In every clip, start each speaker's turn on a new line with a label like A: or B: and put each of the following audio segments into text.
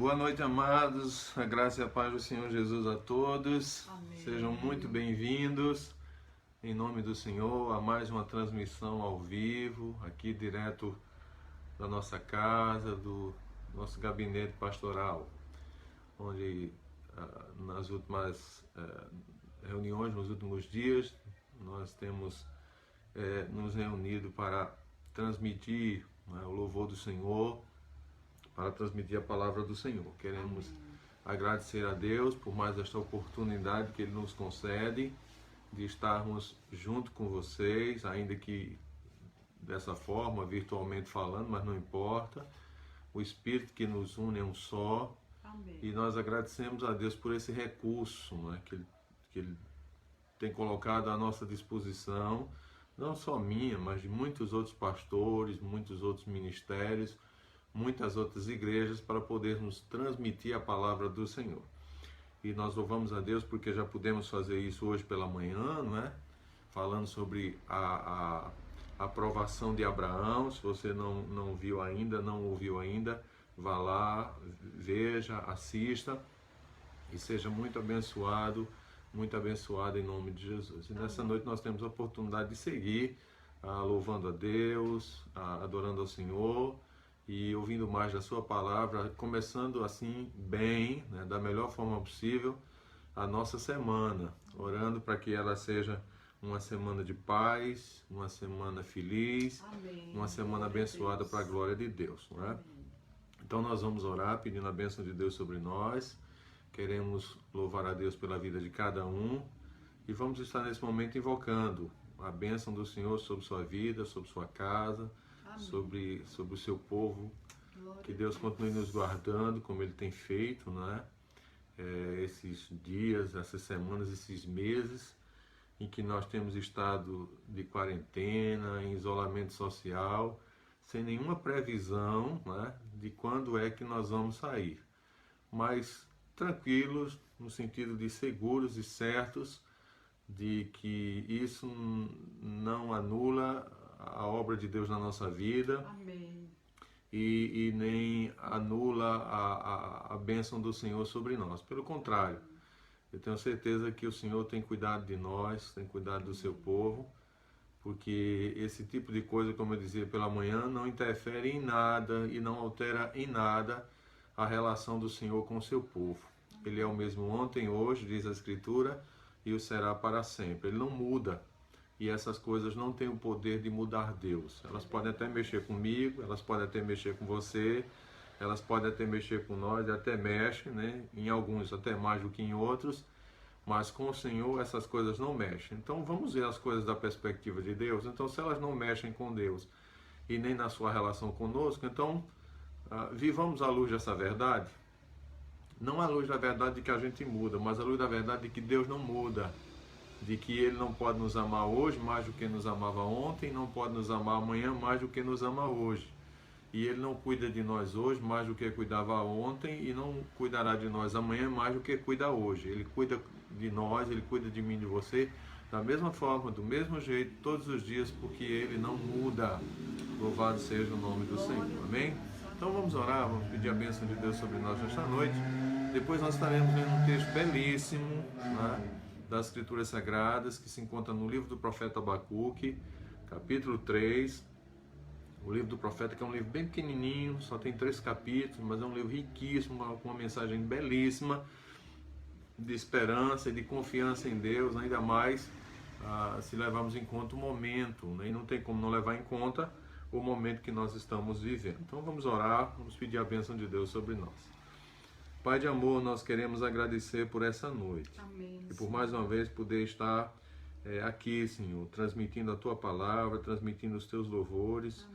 A: Boa noite, amados. A graça e a paz do Senhor Jesus a todos.
B: Amém.
A: Sejam muito bem-vindos, em nome do Senhor, a mais uma transmissão ao vivo, aqui direto da nossa casa, do nosso gabinete pastoral, onde nas últimas reuniões, nos últimos dias, nós temos nos reunido para transmitir o louvor do Senhor, para transmitir a palavra do Senhor. Queremos agradecer a Deus por mais esta oportunidade que Ele nos concede de estarmos junto com vocês, ainda que dessa forma, virtualmente falando, mas não importa. O Espírito que nos une é um só.
B: Amém.
A: E nós agradecemos a Deus por esse recurso, que Ele tem colocado à nossa disposição, não só minha, mas de muitos outros pastores, muitos outros ministérios, muitas outras igrejas, para podermos transmitir a palavra do Senhor. E nós louvamos a Deus porque já pudemos fazer isso hoje pela manhã, não é? Falando sobre a aprovação de Abraão. Se você não viu ainda, não ouviu ainda, vá lá, veja, assista e seja muito abençoado em nome de Jesus. E nessa noite nós temos a oportunidade de seguir louvando a Deus, adorando ao Senhor e ouvindo mais da sua palavra, começando assim bem, da melhor forma possível, a nossa semana, orando para que ela seja uma semana de paz, uma semana feliz,
B: Amém.
A: uma semana abençoada para a glória de Deus, não é? Então nós vamos orar pedindo a bênção de Deus sobre nós. Queremos louvar a Deus pela vida de cada um e vamos estar nesse momento invocando a bênção do Senhor sobre sua vida, sobre sua casa, sobre o seu povo. Que Deus continue nos guardando como Ele tem feito, esses dias, essas semanas, esses meses em que nós temos estado de quarentena, em isolamento social, sem nenhuma previsão de quando é que nós vamos sair. Mas tranquilos, no sentido de seguros e certos de que isso não anula a obra de Deus na nossa vida.
B: Amém.
A: E nem anula a bênção do Senhor sobre nós. Pelo contrário, eu tenho certeza que o Senhor tem cuidado de nós, tem cuidado do seu povo, porque esse tipo de coisa, como eu dizia pela manhã, não interfere em nada e não altera em nada a relação do Senhor com o seu povo. Ele é o mesmo ontem, hoje, diz a Escritura, e o será para sempre. Ele não muda. E essas coisas não têm o poder de mudar Deus. Elas podem até mexer comigo, elas podem até mexer com você, elas podem até mexer com nós, e até mexem, em alguns até mais do que em outros, mas com o Senhor essas coisas não mexem. Então vamos ver as coisas da perspectiva de Deus. Então, se elas não mexem com Deus e nem na sua relação conosco, então vivamos à luz dessa verdade. Não à luz da verdade de que a gente muda, mas à luz da verdade de que Deus não muda. De que Ele não pode nos amar hoje mais do que nos amava ontem, não pode nos amar amanhã mais do que nos ama hoje. E Ele não cuida de nós hoje mais do que cuidava ontem e não cuidará de nós amanhã mais do que cuida hoje. Ele cuida de nós, Ele cuida de mim e de você da mesma forma, do mesmo jeito, todos os dias, porque Ele não muda. Louvado seja o nome do Senhor. Amém? Então vamos orar, vamos pedir a bênção de Deus sobre nós nesta noite. Depois nós estaremos lendo um texto belíssimo, das Escrituras Sagradas, que se encontra no livro do profeta Abacuque, capítulo 3. O livro do profeta, que é um livro bem pequenininho, só tem 3 capítulos, mas é um livro riquíssimo, com uma mensagem belíssima de esperança e de confiança em Deus, ainda mais se levarmos em conta o momento, e não tem como não levar em conta o momento que nós estamos vivendo. Então vamos orar, vamos pedir a bênção de Deus sobre nós. Pai de amor, nós queremos agradecer por essa noite.
B: Amém.
A: E por mais uma vez poder estar aqui, Senhor, transmitindo a Tua palavra, transmitindo os Teus louvores,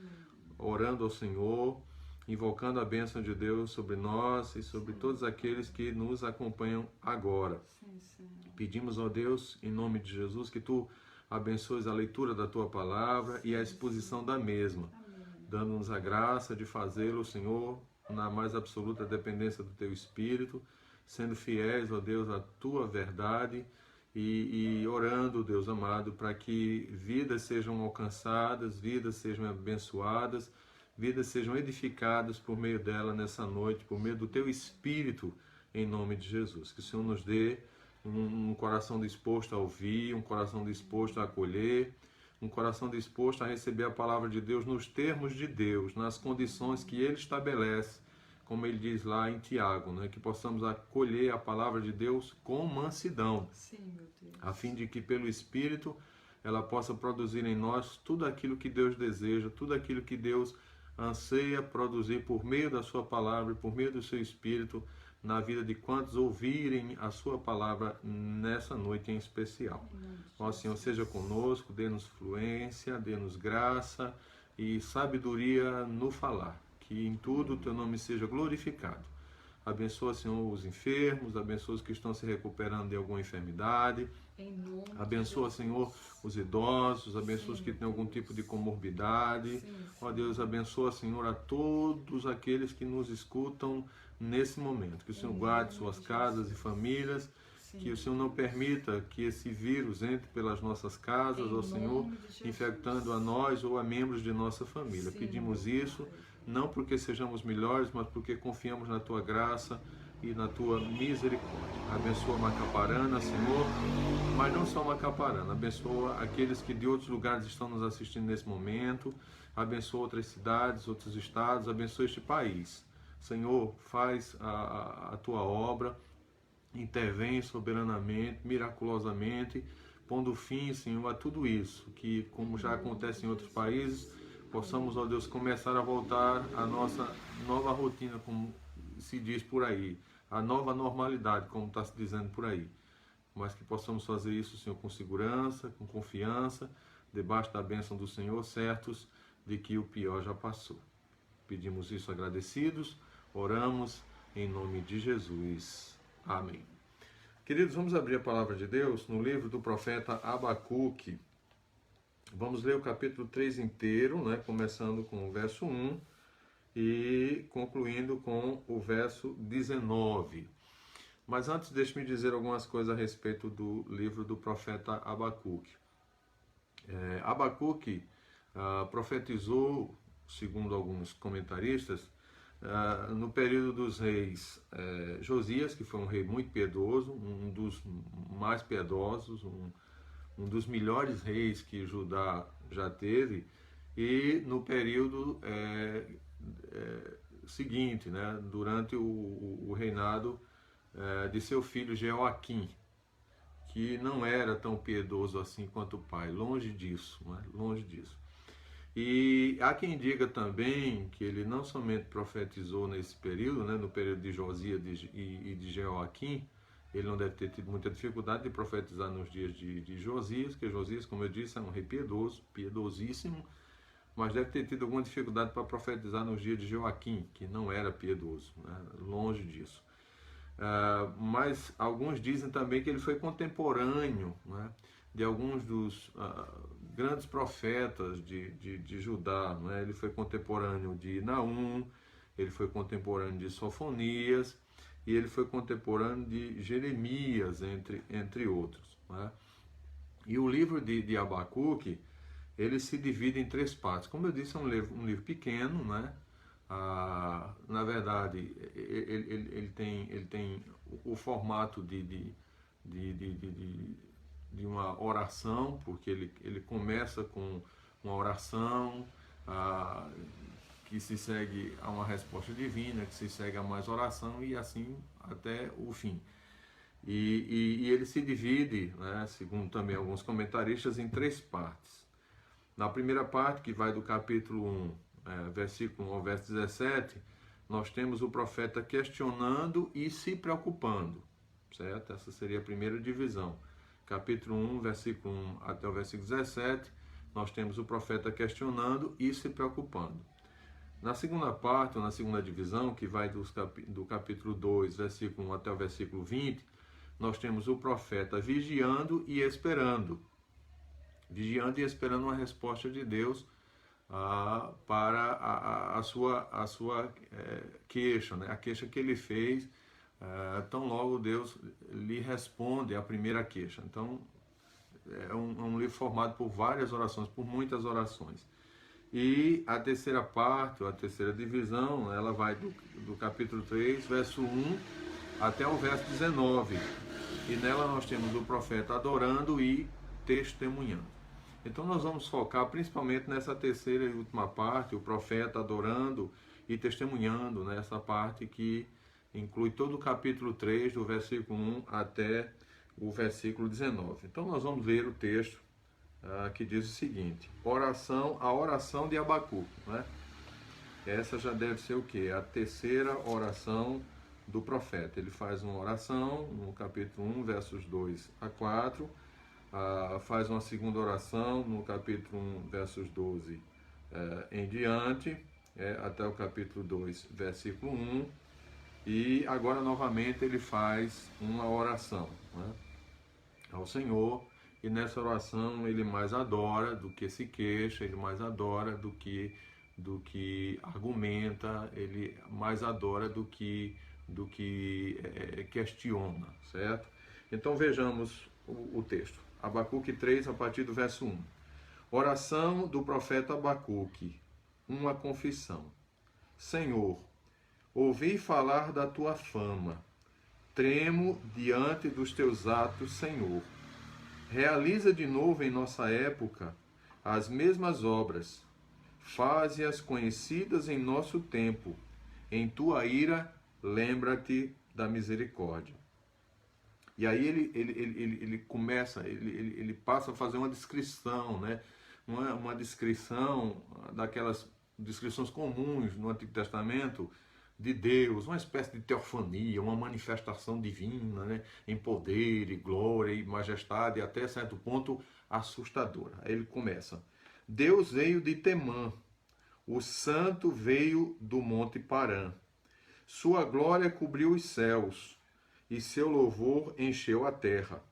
A: orando ao Senhor, invocando a bênção de Deus sobre nós e sobre todos aqueles que nos acompanham agora.
B: Sim.
A: Pedimos, ó Deus, em nome de Jesus, que Tu abençoes a leitura da Tua palavra e a exposição da mesma, dando-nos a graça de fazê-lo, Senhor, na mais absoluta dependência do Teu Espírito, sendo fiéis, ó Deus, à Tua verdade e orando, Deus amado, para que vidas sejam alcançadas, vidas sejam abençoadas, vidas sejam edificadas por meio dela nessa noite, por meio do teu Espírito, em nome de Jesus. Que o Senhor nos dê um coração disposto a ouvir, um coração disposto a acolher, um coração disposto a receber a palavra de Deus nos termos de Deus, nas condições que Ele estabelece, como Ele diz lá em Tiago, né? Que possamos acolher a palavra de Deus com mansidão,
B: Sim, meu Deus.
A: a fim de que pelo Espírito ela possa produzir em nós tudo aquilo que Deus deseja, tudo aquilo que Deus anseia produzir por meio da sua palavra e por meio do seu Espírito na vida de quantos ouvirem a sua palavra nessa noite em especial. Ó Senhor, seja conosco, dê-nos fluência, dê-nos graça e sabedoria no falar, que em tudo o teu nome seja glorificado. Abençoa, Senhor, os enfermos, abençoa os que estão se recuperando de alguma enfermidade. Abençoa, Senhor, os idosos, abençoa os que têm algum tipo de comorbidade. Ó Deus, abençoa, Senhor, a todos aqueles que nos escutam nesse momento. Que o Senhor guarde suas casas e famílias, que o Senhor não permita que esse vírus entre pelas nossas casas, ó Senhor, infectando a nós ou a membros de nossa família. Pedimos isso, não porque sejamos melhores, mas porque confiamos na Tua graça e na Tua misericórdia. Abençoa Macaparana, Senhor, mas não só Macaparana, abençoa aqueles que de outros lugares estão nos assistindo nesse momento, abençoa outras cidades, outros estados, abençoa este país. Senhor, faz a Tua obra, intervém soberanamente, miraculosamente, pondo fim, Senhor, a tudo isso, que como já acontece em outros países, possamos, ó Deus, começar a voltar à nossa nova rotina, como se diz por aí, a nova normalidade, como está se dizendo por aí. Mas que possamos fazer isso, Senhor, com segurança, com confiança, debaixo da bênção do Senhor, certos de que o pior já passou. Pedimos isso agradecidos, oramos em nome de Jesus. Amém. Queridos, vamos abrir a palavra de Deus no livro do profeta Abacuque. Vamos ler o capítulo 3 inteiro, né? Começando com o verso 1 e concluindo com o verso 19. Mas antes, deixe-me dizer algumas coisas a respeito do livro do profeta Abacuque. Abacuque profetizou, segundo alguns comentaristas, no período dos reis Josias, que foi um rei muito piedoso, um dos mais piedosos, um dos melhores reis que Judá já teve, e no período seguinte, né, durante o reinado de seu filho Jeoaquim, que não era tão piedoso assim quanto o pai, longe disso, né, longe disso. E há quem diga também que ele não somente profetizou nesse período, né, no período de Josias e de Jeoaquim, ele não deve ter tido muita dificuldade de profetizar nos dias de Josias, porque Josias, como eu disse, é um rei piedoso, piedosíssimo, mas deve ter tido alguma dificuldade para profetizar nos dias de Jeoaquim, que não era piedoso, né, longe disso. Mas alguns dizem também que ele foi contemporâneo, né, de alguns dos grandes profetas de Judá, né? Ele foi contemporâneo de Naum, ele foi contemporâneo de Sofonias e ele foi contemporâneo de Jeremias, entre outros, né? E o livro de Abacuque, ele se divide em 3 partes. Como eu disse, é um livro pequeno, né? Na verdade, ele tem o formato de uma oração, porque ele começa com uma oração que se segue a uma resposta divina, que se segue a mais oração e assim até o fim. E ele se divide, né, segundo também alguns comentaristas, em 3 partes. Na primeira parte, que vai do capítulo 1, versículo 1 ao verso 17, nós temos o profeta questionando e se preocupando, certo? Essa seria a primeira divisão. Capítulo 1, versículo 1 até o versículo 17, nós temos o profeta questionando e se preocupando. Na segunda parte, ou na segunda divisão, que vai do capítulo 2, versículo 1 até o versículo 20, nós temos o profeta vigiando e esperando. Vigiando e esperando uma resposta de Deus para a sua queixa, né? A queixa que ele fez. Tão logo Deus lhe responde a primeira queixa. Então, é um livro formado por várias orações, por muitas orações. E a terceira parte, ou a terceira divisão, ela vai do capítulo 3, verso 1 até o verso 19. E nela nós temos o profeta adorando e testemunhando. Então nós vamos focar principalmente nessa terceira e última parte, o profeta adorando e testemunhando, nessa parte que inclui todo o capítulo 3, do versículo 1 até o versículo 19. Então nós vamos ler o texto que diz o seguinte: a oração de Abacuque, né? Essa já deve ser o quê? A terceira oração do profeta. Ele faz uma oração no capítulo 1, versos 2 a 4, faz uma segunda oração no capítulo 1, versos 12 em diante, até o capítulo 2, versículo 1, e agora novamente ele faz uma oração, né, ao Senhor, e nessa oração ele mais adora do que se queixa, ele mais adora do que argumenta, ele mais adora do que questiona, certo? Então vejamos o texto. Abacuque 3, a partir do verso 1. Oração do profeta Abacuque, uma confissão. Senhor, ouvi falar da tua fama, tremo diante dos teus atos, Senhor. Realiza de novo em nossa época as mesmas obras, faze-as conhecidas em nosso tempo. Em tua ira, lembra-te da misericórdia. E aí ele começa, ele passa a fazer uma descrição, né? Uma descrição daquelas descrições comuns no Antigo Testamento de Deus, uma espécie de teofania, uma manifestação divina, né? Em poder e glória e majestade, até certo ponto assustadora. Aí ele começa: Deus veio de Temã, o santo veio do monte Parã. Sua glória cobriu os céus, e seu louvor encheu a terra.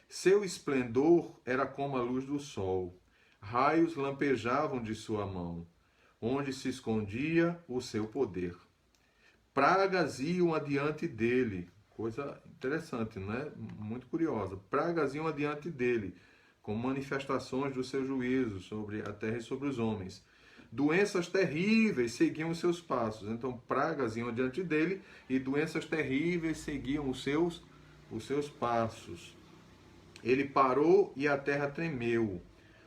A: Seu esplendor era como a luz do sol. Raios lampejavam de sua mão, onde se escondia o seu poder. Pragas iam adiante dele. Coisa interessante, né? Muito curiosa. Pragas iam adiante dele, como manifestações do seu juízo sobre a terra e sobre os homens. Doenças terríveis seguiam os seus passos. Então, pragas iam diante dele e doenças terríveis seguiam os seus passos. Ele parou e a terra tremeu.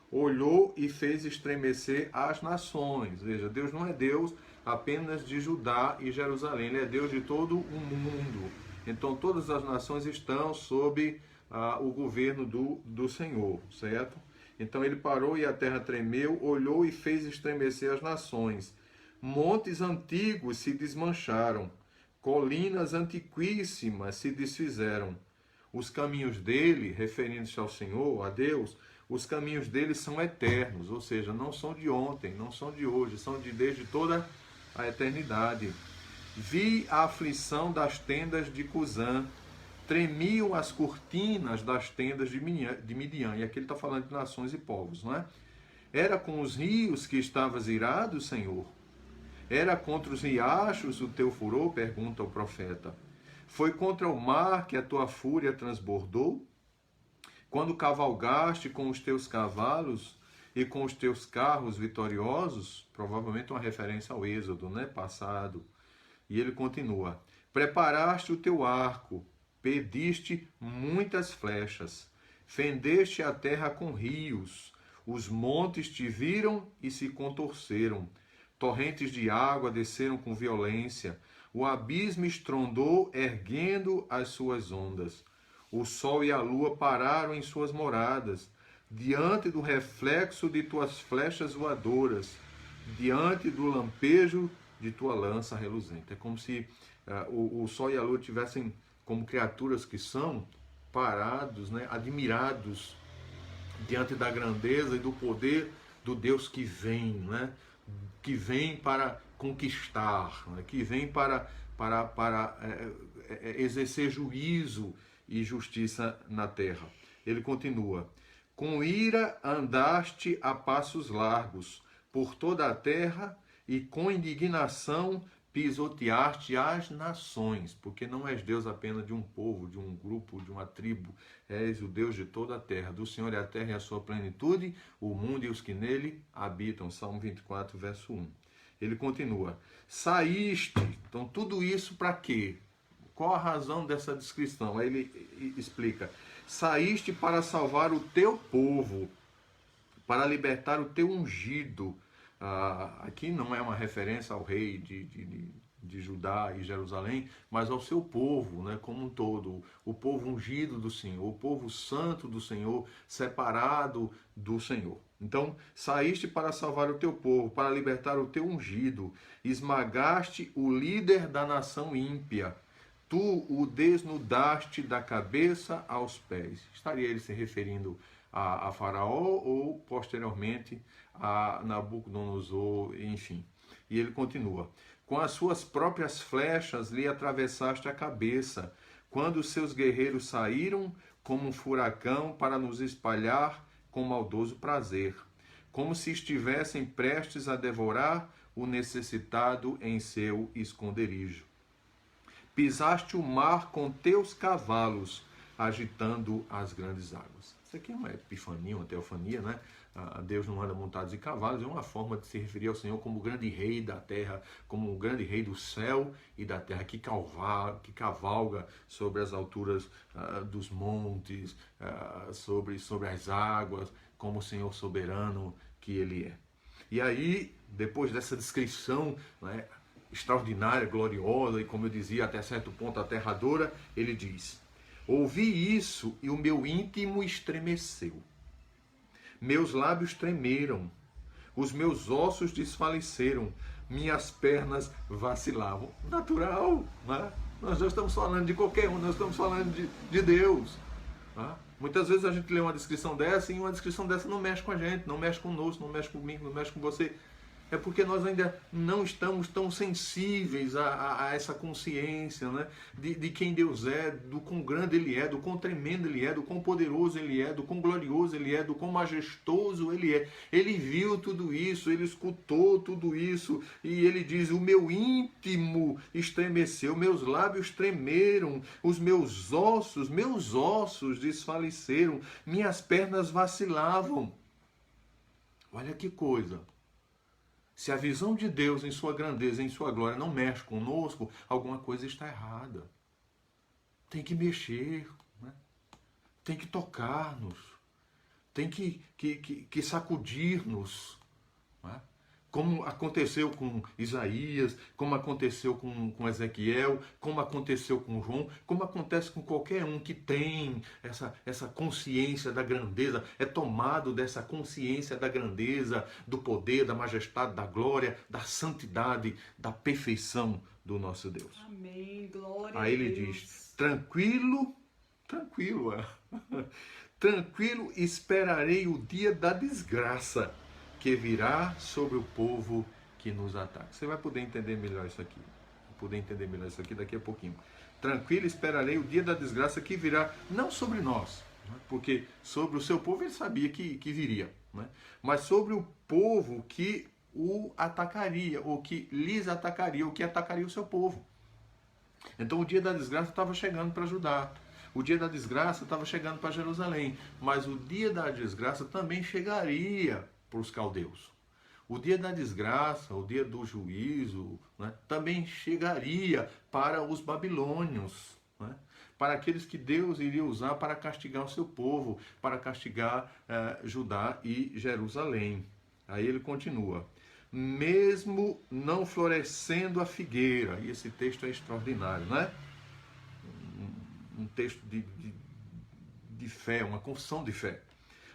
A: Olhou e fez estremecer as nações. Veja, Deus não é Deus apenas de Judá e Jerusalém. Ele é Deus de todo o mundo. Então, todas as nações estão sob o governo do Senhor, certo? Então ele parou e a terra tremeu, olhou e fez estremecer as nações. Montes antigos se desmancharam, colinas antiquíssimas se desfizeram. Os caminhos dele, referindo-se ao Senhor, a Deus, os caminhos dele são eternos, ou seja, não são de ontem, não são de hoje, são desde toda a eternidade. Vi a aflição das tendas de Cusã, tremiam as cortinas das tendas de Midian. E aqui ele está falando de nações e povos, não é? Era com os rios que estavas irado, Senhor? Era contra os riachos o teu furor? Pergunta o profeta. Foi contra o mar que a tua fúria transbordou? Quando cavalgaste com os teus cavalos e com os teus carros vitoriosos? Provavelmente uma referência ao Êxodo, né? Passado. E ele continua. Preparaste o teu arco, pediste muitas flechas, fendeste a terra com rios, os montes te viram e se contorceram, torrentes de água desceram com violência, o abismo estrondou erguendo as suas ondas, o sol e a lua pararam em suas moradas, diante do reflexo de tuas flechas voadoras, diante do lampejo de tua lança reluzente. É como se o sol e a lua tivessem, como criaturas que são, parados, né, admirados diante da grandeza e do poder do Deus que vem, né, que vem para conquistar, né, que vem para exercer juízo e justiça na terra. Ele continua: com ira andaste a passos largos por toda a terra e com indignação pisoteaste as nações, porque não és Deus apenas de um povo, de um grupo, de uma tribo, és o Deus de toda a terra. Do Senhor é a terra e a sua plenitude, o mundo e os que nele habitam. Salmo 24, verso 1. Ele continua, saíste, então tudo isso para quê? Qual a razão dessa descrição? Aí ele explica, saíste para salvar o teu povo, para libertar o teu ungido. Aqui não é uma referência ao rei de Judá e Jerusalém, mas ao seu povo, né, como um todo, o povo ungido do Senhor, o povo santo do Senhor, separado do Senhor. Então, saíste para salvar o teu povo, para libertar o teu ungido, esmagaste o líder da nação ímpia, tu o desnudaste da cabeça aos pés. Estaria ele se referindo a Faraó ou posteriormente a Nabucodonosor, enfim. E ele continua, com as suas próprias flechas lhe atravessaste a cabeça, quando os seus guerreiros saíram como um furacão para nos espalhar com maldoso prazer, como se estivessem prestes a devorar o necessitado em seu esconderijo. Pisaste o mar com teus cavalos, agitando as grandes águas. Isso aqui é uma epifania, uma teofania, né? Deus não anda montado de cavalos, é uma forma de se referir ao Senhor como o grande rei da terra, como o grande rei do céu e da terra, que cavalga sobre as alturas dos montes, sobre as águas, como o Senhor soberano que Ele é. E aí, depois dessa descrição, né, extraordinária, gloriosa e, como eu dizia, até certo ponto aterradora, ele diz, ouvi isso e o meu íntimo estremeceu. Meus lábios tremeram, os meus ossos desfaleceram, minhas pernas vacilavam. Natural, né? Nós não estamos falando de qualquer um, nós estamos falando de Deus. Né? Muitas vezes a gente lê uma descrição dessa e uma descrição dessa não mexe com a gente, não mexe conosco, não mexe comigo, não mexe com você. É porque nós ainda não estamos tão sensíveis a essa consciência, né? de quem Deus é, do quão grande Ele é, do quão tremendo Ele é, do quão poderoso Ele é, do quão glorioso Ele é, do quão majestoso Ele é. Ele viu tudo isso, Ele escutou tudo isso e Ele diz, o meu íntimo estremeceu, meus lábios tremeram, os meus ossos desfaleceram, minhas pernas vacilavam. Olha que coisa. Se a visão de Deus em sua grandeza, em sua glória, não mexe conosco, alguma coisa está errada. Tem que mexer, né? Tem que tocar-nos, tem que sacudir-nos. Né? Como aconteceu com Isaías, como aconteceu com Ezequiel, como aconteceu com João, como acontece com qualquer um que tem essa consciência da grandeza, é tomado dessa consciência da grandeza, do poder, da majestade, da glória, da santidade, da perfeição do nosso Deus.
B: Amém, glória
A: Aí ele diz, tranquilo, tranquilo esperarei o dia da desgraça, que virá sobre o povo que nos ataca. Você vai poder entender melhor isso aqui. Daqui a pouquinho. Tranquilo, esperarei o dia da desgraça que virá, não sobre nós, né? Porque sobre o seu povo ele sabia que viria, né? Mas sobre o povo que o atacaria, ou que lhes atacaria, ou que atacaria o seu povo. Então o dia da desgraça estava chegando para Judá. O dia da desgraça estava chegando para Jerusalém. Mas o dia da desgraça também chegaria para os caldeus. O dia da desgraça, o dia do juízo, né, também chegaria para os babilônios, né, para aqueles que Deus iria usar para castigar o seu povo, para castigar Judá e Jerusalém. Aí ele continua, mesmo não florescendo a figueira, e esse texto é extraordinário, né? Um texto de fé, uma confissão de fé.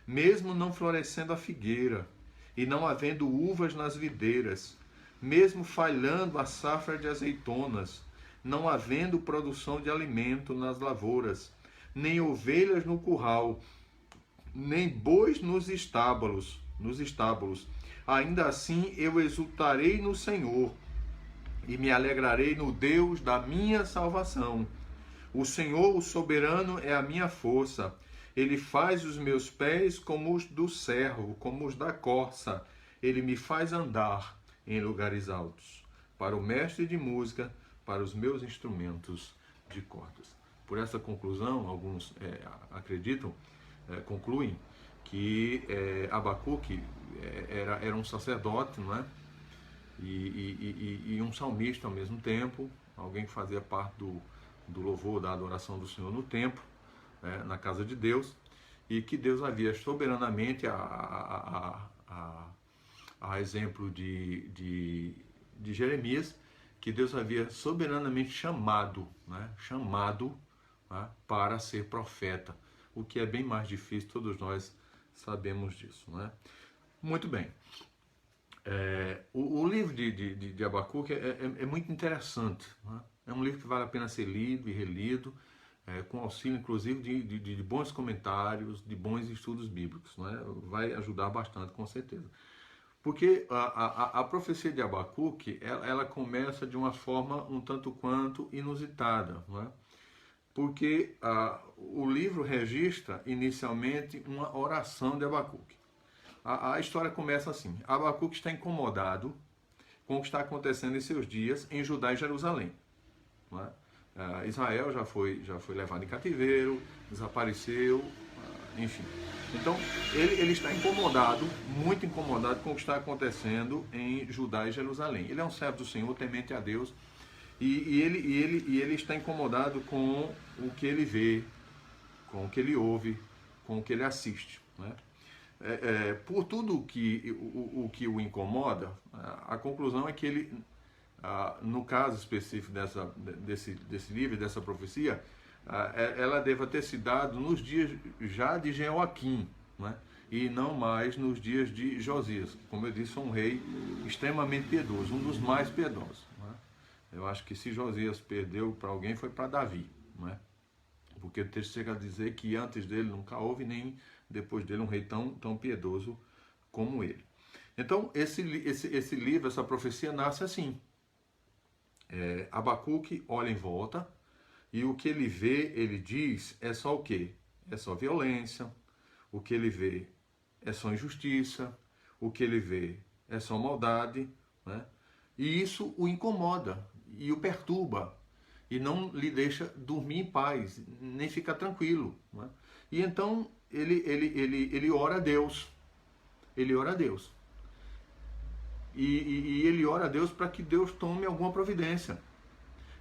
A: Mesmo não florescendo a figueira, e não havendo uvas nas videiras, mesmo falhando a safra de azeitonas, não havendo produção de alimento nas lavouras, nem ovelhas no curral, nem bois nos estábulos, ainda assim eu exultarei no Senhor, e me alegrarei no Deus da minha salvação. O Senhor, o soberano, é a minha força. Ele faz os meus pés como os do servo, como os da corça. Ele me faz andar em lugares altos. para o mestre de música, para os meus instrumentos de cordas. Por essa conclusão, alguns acreditam, concluem que Abacuque era um sacerdote, não é? E um salmista ao mesmo tempo, alguém que fazia parte do louvor, da adoração do Senhor no templo, né, na casa de Deus, e que Deus havia soberanamente, a exemplo de Jeremias, que Deus havia soberanamente chamado, né, né, para ser profeta, o que é bem mais difícil, todos nós sabemos disso. Né? Muito bem. O livro de Abacuque é muito interessante. Né? É um livro que vale a pena ser lido e relido, com auxílio, inclusive, de bons comentários, de bons estudos bíblicos. Né? Vai ajudar bastante, com certeza. Porque a profecia de Abacuque, ela começa de uma forma um tanto quanto inusitada. Né? Porque o livro registra, inicialmente, uma oração de Abacuque. A história começa assim: Abacuque está incomodado com o que está acontecendo em seus dias em Judá e Jerusalém. Não é? Israel já foi levado em cativeiro, desapareceu, enfim. Então, ele está incomodado, muito incomodado com o que está acontecendo em Judá e Jerusalém. Ele é um servo do Senhor, temente a Deus, e ele está incomodado com o que ele vê, com o que ele ouve, com o que ele assiste. Né? Por tudo o que o incomoda, a conclusão é que ele, no caso específico desse livro, dessa profecia, ela deva ter se dado nos dias já de Jeoaquim, né? E não mais nos dias de Josias. Como eu disse, um rei extremamente piedoso, um dos mais piedosos. Né? Eu acho que se Josias perdeu para alguém, foi para Davi. Né? Porque o texto chega a dizer que antes dele nunca houve, nem depois dele, um rei tão piedoso como ele. Então, esse livro, essa profecia nasce assim. Abacuque olha em volta e o que ele vê, ele diz, é só o quê? É só violência. O que ele vê é só injustiça. O que ele vê é só maldade. Né? E isso o incomoda e o perturba. E não lhe deixa dormir em paz, nem ficar tranquilo. Né? E então ele ora a Deus. Ele ora a Deus. E ele ora a Deus para que Deus tome alguma providência,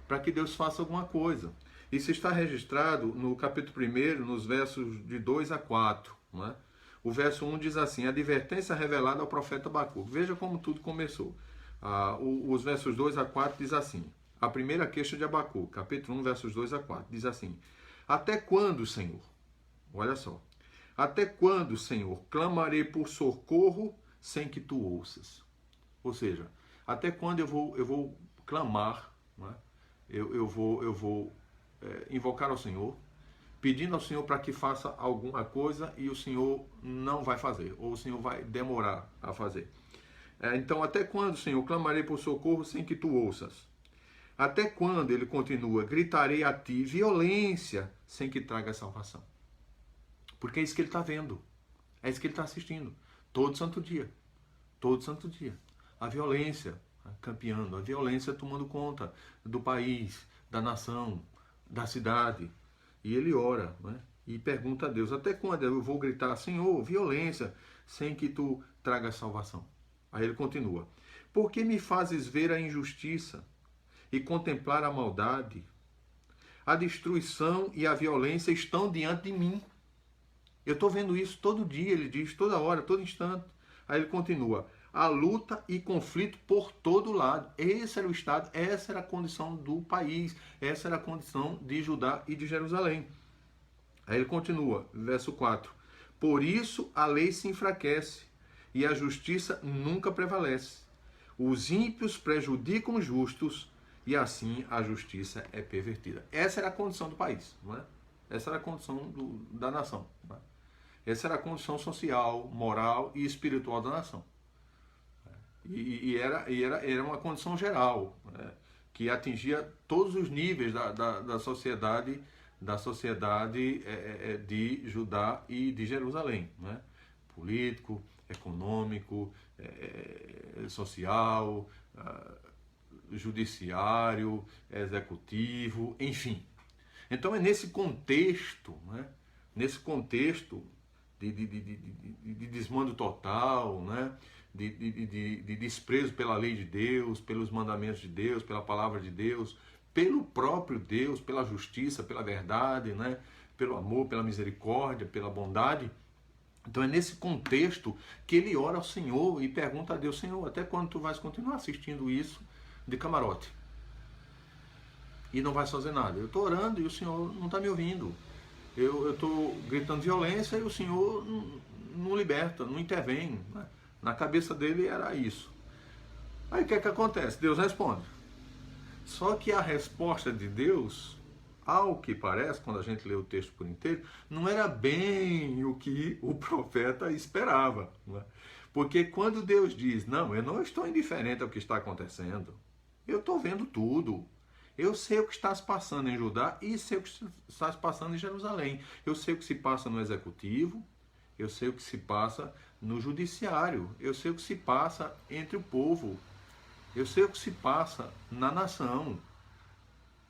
A: para que Deus faça alguma coisa. Isso está registrado no capítulo 1, nos versos de 2 a 4. Não é? O verso 1 diz assim: advertência revelada ao profeta Abacuque. Veja como tudo começou. Os versos 2 a 4 diz assim: a primeira queixa de Abacuque, capítulo 1, versos 2 a 4, diz assim: até quando, Senhor? Olha só. Até quando, Senhor, clamarei por socorro sem que tu ouças? Ou seja, até quando eu vou clamar, né? eu vou invocar ao Senhor, pedindo ao Senhor para que faça alguma coisa e o Senhor não vai fazer, ou o Senhor vai demorar a fazer. Então, até quando, Senhor, clamarei por socorro sem que tu ouças? Até quando, ele continua, gritarei a ti violência sem que traga salvação? Porque é isso que ele está vendo, é isso que ele está assistindo, todo santo dia, todo santo dia. A violência campeando, a violência tomando conta do país, da nação, da cidade. E ele ora, né? E pergunta a Deus, até quando eu vou gritar, Senhor, violência, sem que tu traga salvação? Aí ele continua, por que me fazes ver a injustiça e contemplar a maldade? A destruição e a violência estão diante de mim. Eu estou vendo isso todo dia, ele diz, toda hora, todo instante. Aí ele continua, a luta e conflito por todo lado. Esse era o estado, essa era a condição do país, essa era a condição de Judá e de Jerusalém. Aí ele continua, verso 4. Por isso a lei se enfraquece e a justiça nunca prevalece. Os ímpios prejudicam os justos e assim a justiça é pervertida. Essa era a condição do país, não é? Essa era a condição da nação. Não é? Essa era a condição social, moral e espiritual da nação. E era uma condição geral, né, que atingia todos os níveis da sociedade de Judá e de Jerusalém, né? Político, econômico, social, judiciário, executivo, enfim. Então é nesse contexto, né? Nesse contexto de desmando total, né? De desprezo pela lei de Deus, pelos mandamentos de Deus, pela palavra de Deus, pelo próprio Deus, pela justiça, pela verdade, né? Pelo amor, pela misericórdia, pela bondade. Então é nesse contexto que ele ora ao Senhor e pergunta a Deus: Senhor, até quando tu vais continuar assistindo isso de camarote? E não vais fazer nada. Eu estou orando e o Senhor não está me ouvindo. Eu estou gritando violência e o Senhor não liberta, não intervém. Né? Na cabeça dele era isso. Aí o que é que acontece? Deus responde. Só que a resposta de Deus, ao que parece, quando a gente lê o texto por inteiro, não era bem o que o profeta esperava. Né? Porque quando Deus diz: não, eu não estou indiferente ao que está acontecendo, eu estou vendo tudo. Eu sei o que está se passando em Judá e sei o que está se passando em Jerusalém. Eu sei o que se passa no executivo, eu sei o que se passa no judiciário, eu sei o que se passa entre o povo, eu sei o que se passa na nação.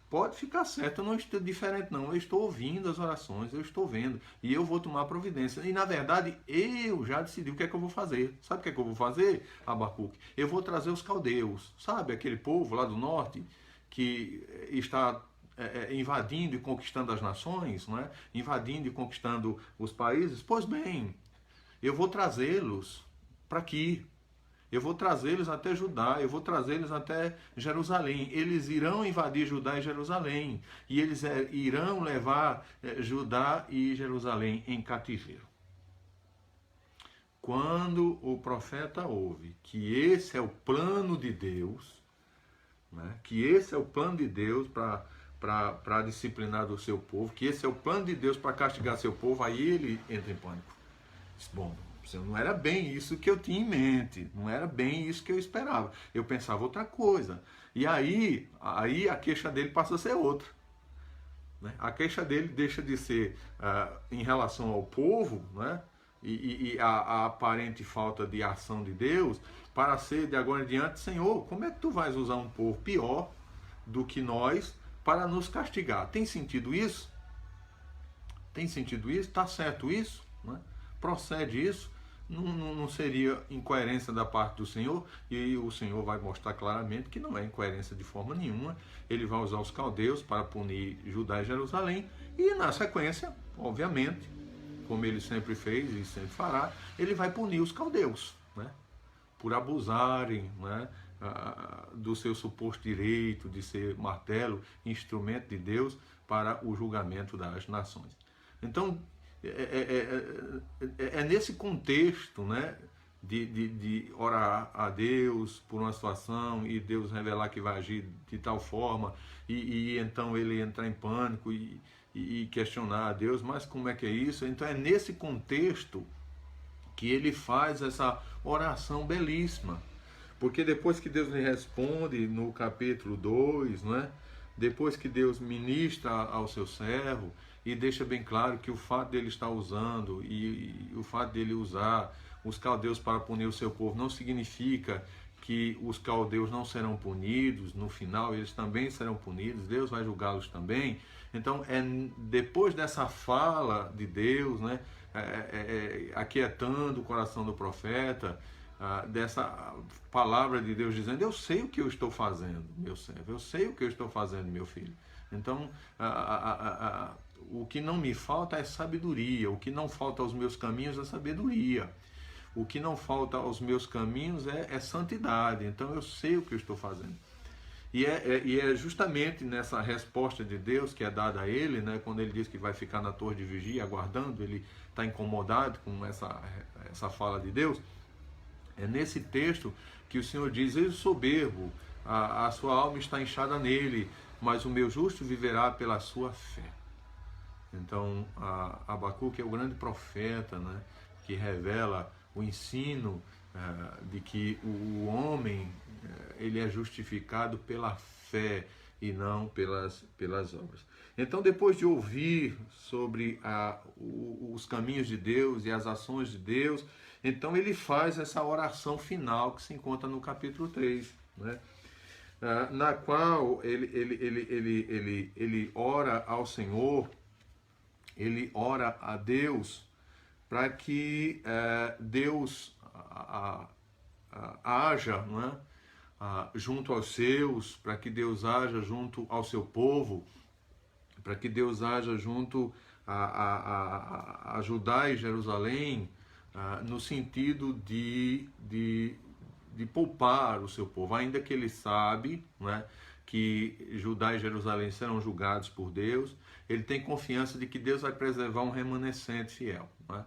A: Pode ficar certo, eu não estou diferente não, eu estou ouvindo as orações, eu estou vendo e eu vou tomar providência. E na verdade eu já decidi o que é que eu vou fazer. Sabe o que é que eu vou fazer, Abacuque? Eu vou trazer os caldeus, sabe aquele povo lá do norte que está invadindo e conquistando as nações, não é? Invadindo e conquistando os países? Pois bem, eu vou trazê-los para aqui. Eu vou trazê-los até Judá, eu vou trazê-los até Jerusalém. Eles irão invadir Judá e Jerusalém. E eles irão levar Judá e Jerusalém em cativeiro. Quando o profeta ouve que esse é o plano de Deus, né, que esse é o plano de Deus para disciplinar do seu povo, que esse é o plano de Deus para castigar seu povo, aí ele entra em pânico. Diz: bom, não era bem isso que eu tinha em mente, não era bem isso que eu esperava. Eu pensava outra coisa. E aí a queixa dele passa a ser outra. Né? A queixa dele deixa de ser em relação ao povo, né? E a aparente falta de ação de Deus, para ser de agora em diante: Senhor, como é que tu vais usar um povo pior do que nós para nos castigar? Tem sentido isso? Tem sentido isso? Está certo isso? Né? Procede isso? Não seria incoerência da parte do Senhor? E o Senhor vai mostrar claramente que não é incoerência de forma nenhuma. Ele vai usar os caldeus para punir Judá e Jerusalém, e na sequência, obviamente, como ele sempre fez e sempre fará, ele vai punir os caldeus, né? Por abusarem, né, do seu suposto direito de ser martelo, instrumento de Deus para o julgamento das nações. Então, é nesse contexto, né, de orar a Deus por uma situação e Deus revelar que vai agir de tal forma e então ele entrar em pânico e questionar a Deus: mas como é que é isso? Então é nesse contexto que ele faz essa oração belíssima. Porque depois que Deus lhe responde no capítulo 2, né? Depois que Deus ministra ao seu servo e deixa bem claro que o fato dele estar usando e o fato dele usar os caldeus para punir o seu povo não significa que os caldeus não serão punidos, no final eles também serão punidos, Deus vai julgá-los também. Então, depois dessa fala de Deus, né, aquietando o coração do profeta, dessa palavra de Deus dizendo: eu sei o que eu estou fazendo, meu servo, eu sei o que eu estou fazendo, meu filho. Então, o que não me falta é sabedoria, o que não falta aos meus caminhos é sabedoria. O que não falta aos meus caminhos é santidade. Então eu sei o que eu estou fazendo. E é justamente nessa resposta de Deus que é dada a ele, né, quando ele diz que vai ficar na torre de vigia aguardando, ele está incomodado com essa fala de Deus. É nesse texto que o Senhor diz: eis o soberbo, a sua alma está inchada nele, mas o meu justo viverá pela sua fé. Então, Abacuque é o grande profeta, né, que revela o ensino de que o homem ele é justificado pela fé e não pelas obras. Então, depois de ouvir sobre os caminhos de Deus e as ações de Deus, então ele faz essa oração final que se encontra no capítulo 3. Né? na qual ele ora ao Senhor, ele ora a Deus para que Deus haja, não é? Junto aos seus, para que Deus haja junto ao seu povo, para que Deus haja junto a Judá e Jerusalém, no sentido de poupar o seu povo, ainda que ele sabe, né, que Judá e Jerusalém serão julgados por Deus, ele tem confiança de que Deus vai preservar um remanescente fiel, né?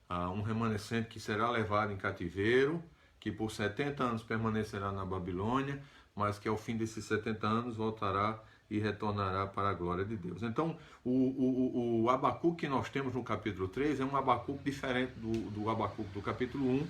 A: Um remanescente que será levado em cativeiro, que por 70 anos permanecerá na Babilônia, mas que ao fim desses 70 anos voltará e retornará para a glória de Deus. Então, o Abacuque que nós temos no capítulo 3 é um Abacuque diferente do Abacuque do capítulo 1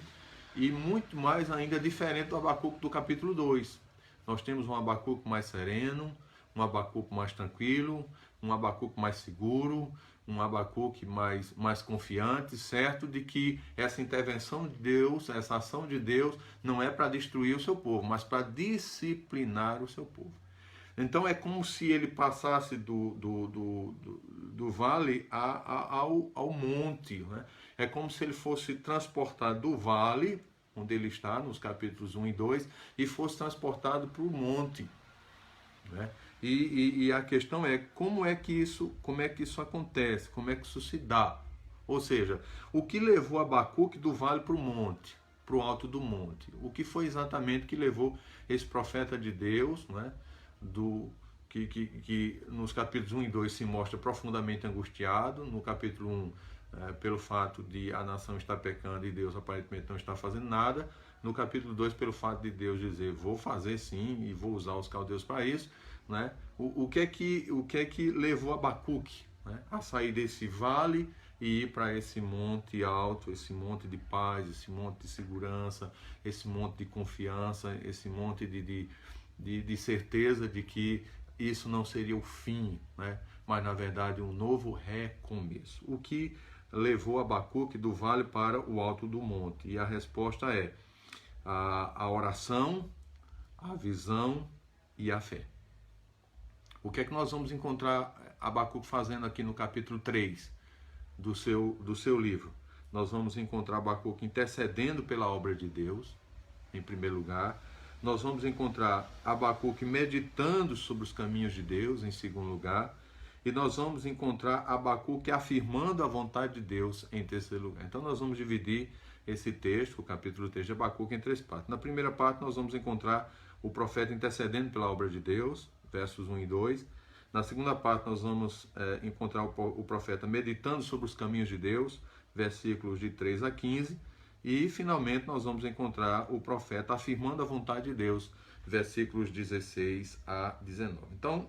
A: e muito mais ainda diferente do Abacuque do capítulo 2. Nós temos um Abacuque mais sereno, um Abacuque mais tranquilo, um Abacuque mais seguro, um Abacuque mais confiante, certo de que essa intervenção de Deus, essa ação de Deus, não é para destruir o seu povo, mas para disciplinar o seu povo. Então é como se ele passasse do vale ao monte, né? É como se ele fosse transportado do vale, onde ele está, nos capítulos 1 e 2, e fosse transportado para o monte, né? E a questão é como é que isso acontece, como é que isso se dá. Ou seja, o que levou Abacuque do vale para o monte, para o alto do monte? O que foi exatamente que levou esse profeta de Deus, né, que nos capítulos 1 e 2 se mostra profundamente angustiado, no capítulo 1 pelo fato de a nação estar pecando e Deus aparentemente não está fazendo nada, no capítulo 2 pelo fato de Deus dizer vou fazer sim e vou usar os caldeus para isso, né? O que é que levou Abacuque, né, a sair desse vale e ir para esse monte alto, esse monte de paz, esse monte de segurança, esse monte de confiança, esse monte de certeza de que isso não seria o fim, né, mas na verdade um novo recomeço. O que levou Abacuque do vale para o alto do monte? E a resposta é a oração, a visão e a fé. O que é que nós vamos encontrar Abacuque fazendo aqui no capítulo 3 do seu livro? Nós vamos encontrar Abacuque intercedendo pela obra de Deus, em primeiro lugar. Nós vamos encontrar Abacuque meditando sobre os caminhos de Deus, em segundo lugar. E nós vamos encontrar Abacuque afirmando a vontade de Deus, em terceiro lugar. Então nós vamos dividir esse texto, o capítulo 3 de Abacuque, em três partes. Na primeira parte nós vamos encontrar o profeta intercedendo pela obra de Deus, versos 1 e 2. Na segunda parte nós vamos encontrar o profeta meditando sobre os caminhos de Deus, versículos de 3 a 15. E finalmente nós vamos encontrar o profeta afirmando a vontade de Deus, versículos 16 a 19. Então,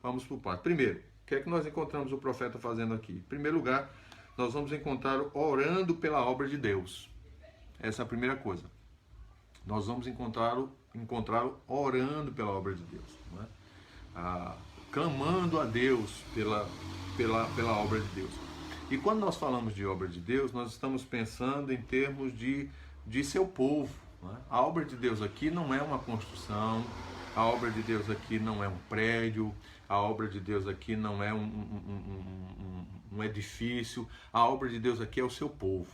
A: vamos por parte. Primeiro, o que é que nós encontramos o profeta fazendo aqui? Em primeiro lugar, nós vamos encontrá-lo orando pela obra de Deus. Essa é a primeira coisa. Nós vamos encontrá-lo orando pela obra de Deus, né? Clamando a Deus pela obra de Deus. E quando nós falamos de obra de Deus, nós estamos pensando em termos de seu povo, né? A obra de Deus aqui não é uma construção, a obra de Deus aqui não é um prédio, a obra de Deus aqui não é um edifício, a obra de Deus aqui é o seu povo,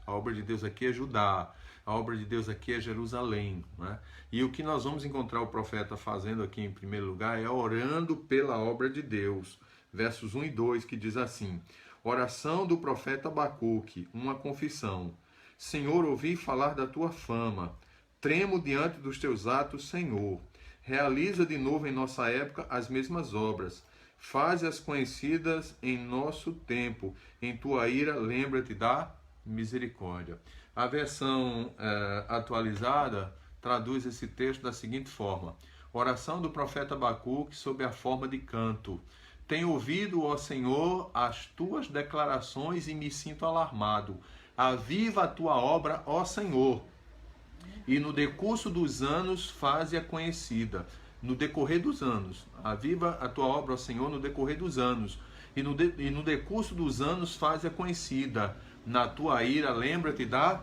A: a obra de Deus aqui é Judá, a obra de Deus aqui é Jerusalém, né? E o que nós vamos encontrar o profeta fazendo aqui em primeiro lugar é orando pela obra de Deus. Versos 1 e 2 que diz assim: oração do profeta Abacuque, uma confissão. Senhor, ouvi falar da tua fama, tremo diante dos teus atos, Senhor. Realiza de novo em nossa época as mesmas obras. Faze-as conhecidas em nosso tempo. Em tua ira, lembra-te da misericórdia. A versão atualizada traduz esse texto da seguinte forma: oração do profeta Abacuque sob a forma de canto. Tenho ouvido, ó Senhor, as tuas declarações e me sinto alarmado. Aviva a tua obra, ó Senhor, e no decurso dos anos faze-a conhecida. No decorrer dos anos, aviva a tua obra, ó Senhor, no decorrer dos anos, e no decurso dos anos faze-a conhecida. Na tua ira, lembra-te da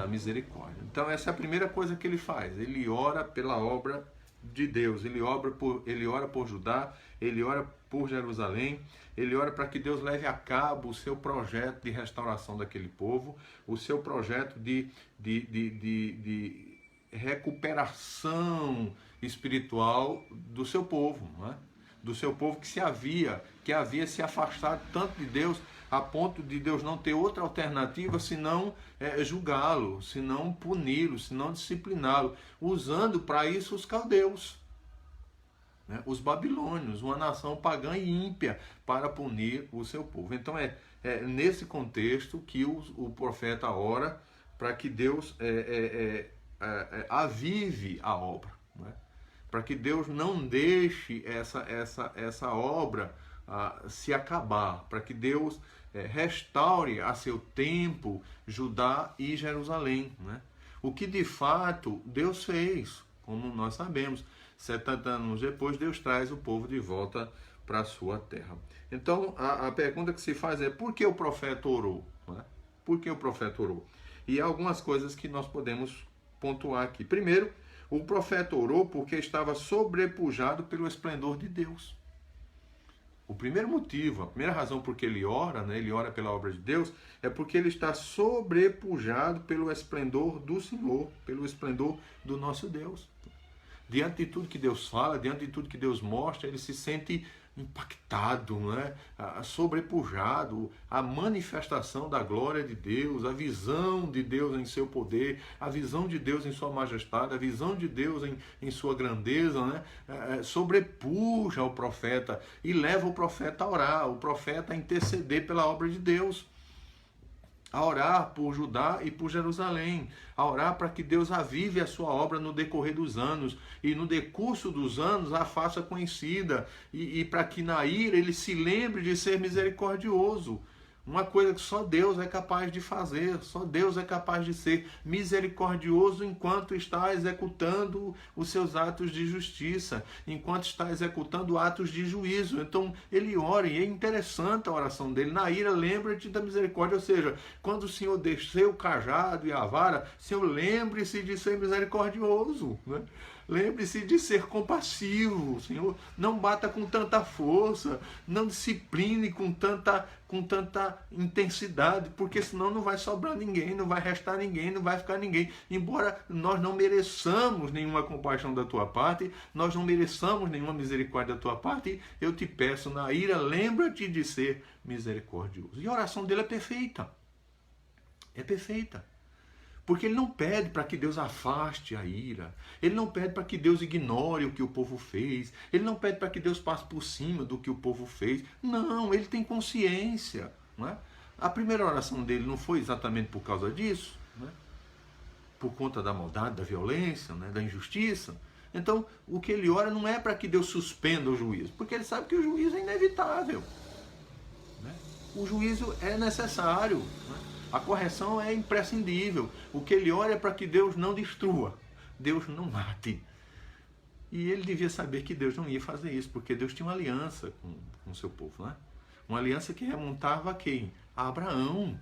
A: misericórdia. Então essa é a primeira coisa que ele faz. Ele ora pela obra de Deus. Ele ora por Judá, ele ora por Jerusalém, ele ora para que Deus leve a cabo o seu projeto de restauração daquele povo, o seu projeto de recuperação espiritual do seu povo, não é? Do seu povo que havia se afastado tanto de Deus, a ponto de Deus não ter outra alternativa senão julgá-lo, senão puni-lo, senão discipliná-lo, usando para isso os caldeus, né? Os babilônios, uma nação pagã e ímpia, para punir o seu povo. Então é nesse contexto que o profeta ora para que Deus avive a obra, né? Para que Deus não deixe essa obra se acabar, para que Deus restaure a seu tempo Judá e Jerusalém, né? O que de fato Deus fez, como nós sabemos, 70 anos depois Deus traz o povo de volta para a sua terra. Então a pergunta que se faz é: por que o profeta orou? Né? Por que o profeta orou? E há algumas coisas que nós podemos pontuar aqui. Primeiro, o profeta orou porque estava sobrepujado pelo esplendor de Deus. O primeiro motivo, a primeira razão por que ele ora, né, ele ora pela obra de Deus, é porque ele está sobrepujado pelo esplendor do Senhor, pelo esplendor do nosso Deus. Diante de tudo que Deus fala, diante de tudo que Deus mostra, ele se sente impactado, né? Sobrepujado, a manifestação da glória de Deus, a visão de Deus em seu poder, a visão de Deus em sua majestade, a visão de Deus em sua grandeza, né? Sobrepuja o profeta e leva o profeta a orar, o profeta a interceder pela obra de Deus, a orar por Judá e por Jerusalém, a orar para que Deus avive a sua obra no decorrer dos anos, e no decurso dos anos a faça conhecida, e para que na ira ele se lembre de ser misericordioso. Uma coisa que só Deus é capaz de fazer, só Deus é capaz de ser misericordioso enquanto está executando os seus atos de justiça, enquanto está executando atos de juízo. Então ele ora, e é interessante a oração dele: na ira lembra-te da misericórdia, ou seja, quando o Senhor desceu o cajado e a vara, Senhor, lembre-se de ser misericordioso, né? Lembre-se de ser compassivo, Senhor. Não bata com tanta força, não discipline com tanta intensidade, porque senão não vai sobrar ninguém, não vai restar ninguém, não vai ficar ninguém. Embora nós não mereçamos nenhuma compaixão da tua parte, nós não mereçamos nenhuma misericórdia da tua parte, eu te peço, na ira, lembra-te de ser misericordioso. E a oração dele é perfeita. É perfeita. Porque ele não pede para que Deus afaste a ira. Ele não pede para que Deus ignore o que o povo fez. Ele não pede para que Deus passe por cima do que o povo fez. Não, ele tem consciência. Não é? A primeira oração dele não foi exatamente por causa disso, não é? Por conta da maldade, da violência, né? Da injustiça. Então, o que ele ora não é para que Deus suspenda o juízo, porque ele sabe que o juízo é inevitável. Né? O juízo é necessário. Né? A correção é imprescindível. O que ele ora é para que Deus não destrua, Deus não mate. E ele devia saber que Deus não ia fazer isso, porque Deus tinha uma aliança com o seu povo, né? Uma aliança que remontava a quem? A Abraão.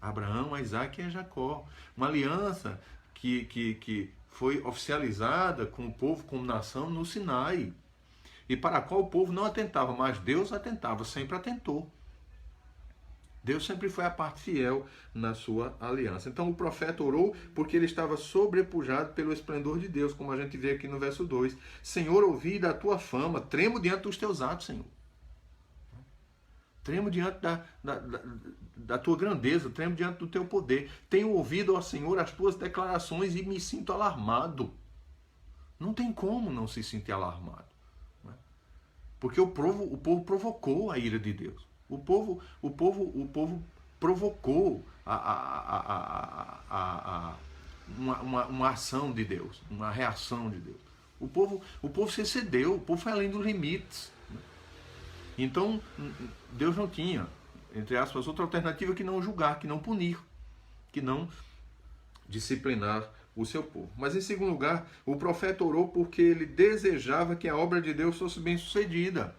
A: A Isaac e a Jacó. Uma aliança que foi oficializada com o povo como nação no Sinai. E para a qual o povo não atentava, mas Deus atentava, sempre atentou. Deus sempre foi a parte fiel na sua aliança. Então o profeta orou porque ele estava sobrepujado pelo esplendor de Deus, como a gente vê aqui no verso 2. Senhor, ouvi da tua fama, tremo diante dos teus atos, Senhor. Tremo diante da tua grandeza, tremo diante do teu poder. Tenho ouvido, ó Senhor, as tuas declarações e me sinto alarmado. Não tem como não se sentir alarmado. Né? Porque o povo provocou a ira de Deus. O povo provocou uma ação de Deus, uma reação de Deus. O povo se excedeu, o povo foi além dos limites. Né? Então, Deus não tinha, entre aspas, outra alternativa que não julgar, que não punir, que não disciplinar o seu povo. Mas, em segundo lugar, o profeta orou porque ele desejava que a obra de Deus fosse bem sucedida.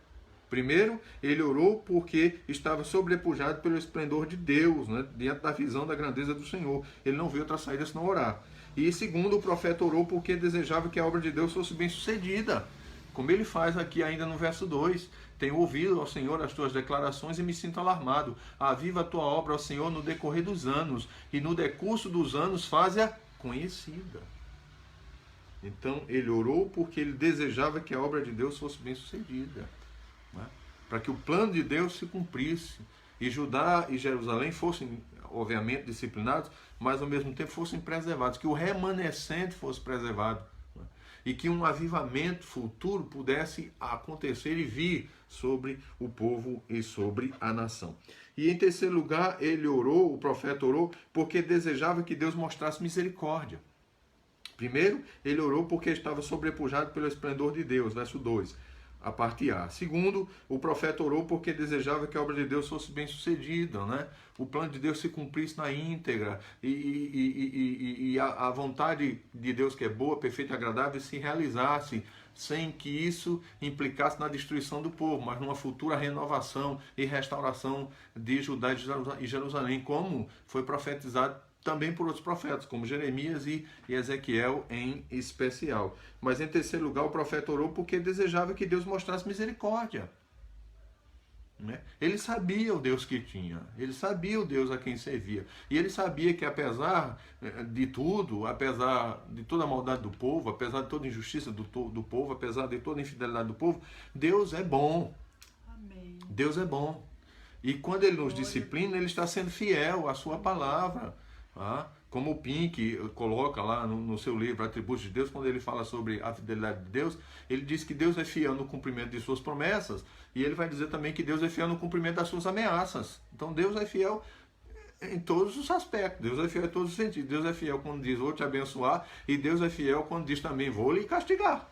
A: Primeiro, ele orou porque estava sobrepujado pelo esplendor de Deus, né? Diante da visão da grandeza do Senhor. Ele não viu outra saída senão orar. E segundo, o profeta orou porque desejava que a obra de Deus fosse bem sucedida. Como ele faz aqui ainda no verso 2. Tenho ouvido, ó Senhor, as tuas declarações e me sinto alarmado. Aviva a tua obra, ó Senhor, no decorrer dos anos. E no decurso dos anos faze-a conhecida. Então, ele orou porque ele desejava que a obra de Deus fosse bem sucedida. Né? Para que o plano de Deus se cumprisse. E Judá e Jerusalém fossem, obviamente, disciplinados, mas ao mesmo tempo fossem preservados. Que o remanescente fosse preservado. Né? E que um avivamento futuro pudesse acontecer e vir sobre o povo e sobre a nação. E em terceiro lugar, ele orou, o profeta orou, porque desejava que Deus mostrasse misericórdia. Primeiro, ele orou porque estava sobrepujado pelo esplendor de Deus, verso 2, a parte A. Segundo, o profeta orou porque desejava que a obra de Deus fosse bem sucedida, né? O plano de Deus se cumprisse na íntegra e a vontade de Deus, que é boa, perfeita e agradável, se realizasse, sem que isso implicasse na destruição do povo, mas numa futura renovação e restauração de Judá e Jerusalém, como foi profetizado também por outros profetas, como Jeremias e Ezequiel em especial. Mas em terceiro lugar, o profeta orou porque desejava que Deus mostrasse misericórdia. Né? Ele sabia o Deus que tinha, ele sabia o Deus a quem servia, e ele sabia que apesar de tudo, apesar de toda a maldade do povo, apesar de toda a injustiça do povo, apesar de toda a infidelidade do povo, Deus é bom.
B: Amém.
A: Deus é bom. E quando ele nos disciplina, ele está sendo fiel à sua palavra. Como o Pink coloca lá no seu livro Atributos de Deus, quando ele fala sobre a fidelidade de Deus, ele diz que Deus é fiel no cumprimento de suas promessas, e ele vai dizer também que Deus é fiel no cumprimento das suas ameaças. Então Deus é fiel em todos os aspectos, Deus é fiel em todos os sentidos. Deus é fiel quando diz vou te abençoar, e Deus é fiel quando diz também vou lhe castigar.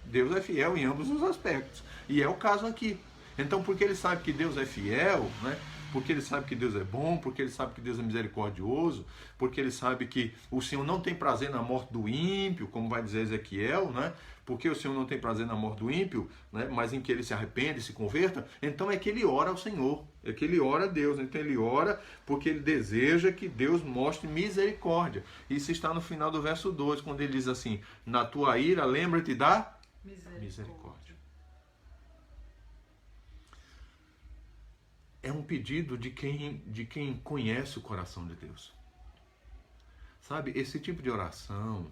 A: Deus é fiel em ambos os aspectos, e é o caso aqui. Então, porque ele sabe que Deus é fiel, né? Porque ele sabe que Deus é bom, porque ele sabe que Deus é misericordioso, porque ele sabe que o Senhor não tem prazer na morte do ímpio, como vai dizer Ezequiel, né? Porque o Senhor não tem prazer na morte do ímpio, né? Mas em que ele se arrepende e se converta, então é que ele ora ao Senhor, é que ele ora a Deus. Então ele ora porque ele deseja que Deus mostre misericórdia. Isso está no final do verso 2, quando ele diz assim, na tua ira lembra-te da misericórdia. É um pedido de quem conhece o coração de Deus. Sabe, esse tipo de oração,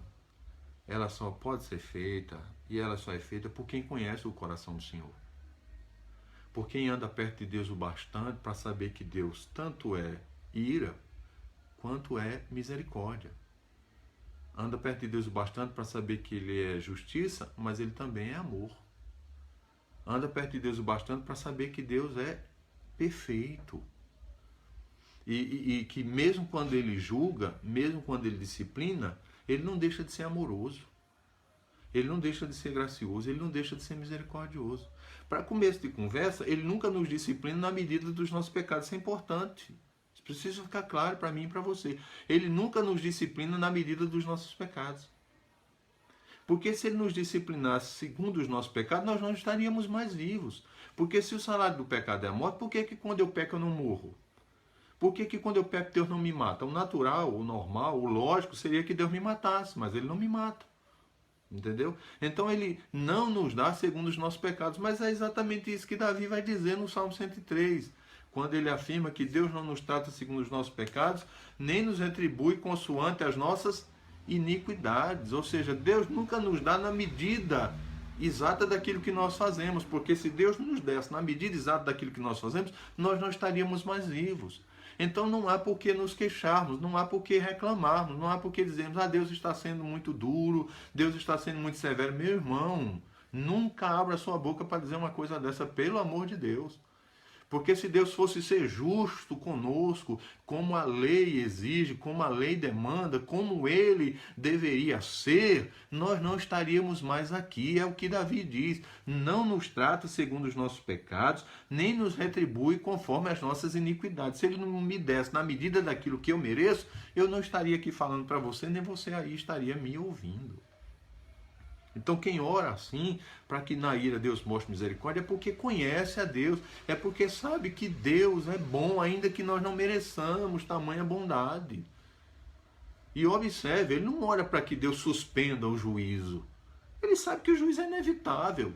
A: ela só pode ser feita, e ela só é feita por quem conhece o coração do Senhor. Por quem anda perto de Deus o bastante para saber que Deus tanto é ira, quanto é misericórdia. Anda perto de Deus o bastante para saber que Ele é justiça, mas Ele também é amor. Anda perto de Deus o bastante para saber que Deus é perfeito. E que mesmo quando ele julga, mesmo quando ele disciplina, ele não deixa de ser amoroso. Ele não deixa de ser gracioso, ele não deixa de ser misericordioso. Para começo de conversa, ele nunca nos disciplina na medida dos nossos pecados. Isso é importante. Isso precisa ficar claro para mim e para você. Ele nunca nos disciplina na medida dos nossos pecados. Porque se ele nos disciplinasse segundo os nossos pecados, nós não estaríamos mais vivos. Porque se o salário do pecado é a morte, por que quando eu peco eu não morro? Por que quando eu peco Deus não me mata? O natural, o normal, o lógico seria que Deus me matasse, mas Ele não me mata. Entendeu? Então Ele não nos dá segundo os nossos pecados, mas é exatamente isso que Davi vai dizer no Salmo 103, quando ele afirma que Deus não nos trata segundo os nossos pecados, nem nos retribui consoante as nossas iniquidades. Ou seja, Deus nunca nos dá na medida exata daquilo que nós fazemos, porque se Deus nos desse na medida exata daquilo que nós fazemos, nós não estaríamos mais vivos. Então não há por que nos queixarmos, não há por que reclamarmos, não há por que dizermos, Deus está sendo muito duro, Deus está sendo muito severo. Meu irmão, nunca abra sua boca para dizer uma coisa dessa, pelo amor de Deus. Porque se Deus fosse ser justo conosco, como a lei exige, como a lei demanda, como Ele deveria ser, nós não estaríamos mais aqui. É o que Davi diz. Não nos trata segundo os nossos pecados, nem nos retribui conforme as nossas iniquidades. Se Ele não me desse na medida daquilo que eu mereço, eu não estaria aqui falando para você, nem você aí estaria me ouvindo. Então quem ora assim, para que na ira Deus mostre misericórdia, é porque conhece a Deus, é porque sabe que Deus é bom, ainda que nós não mereçamos tamanha bondade. E observe, ele não ora para que Deus suspenda o juízo. Ele sabe que o juízo é inevitável.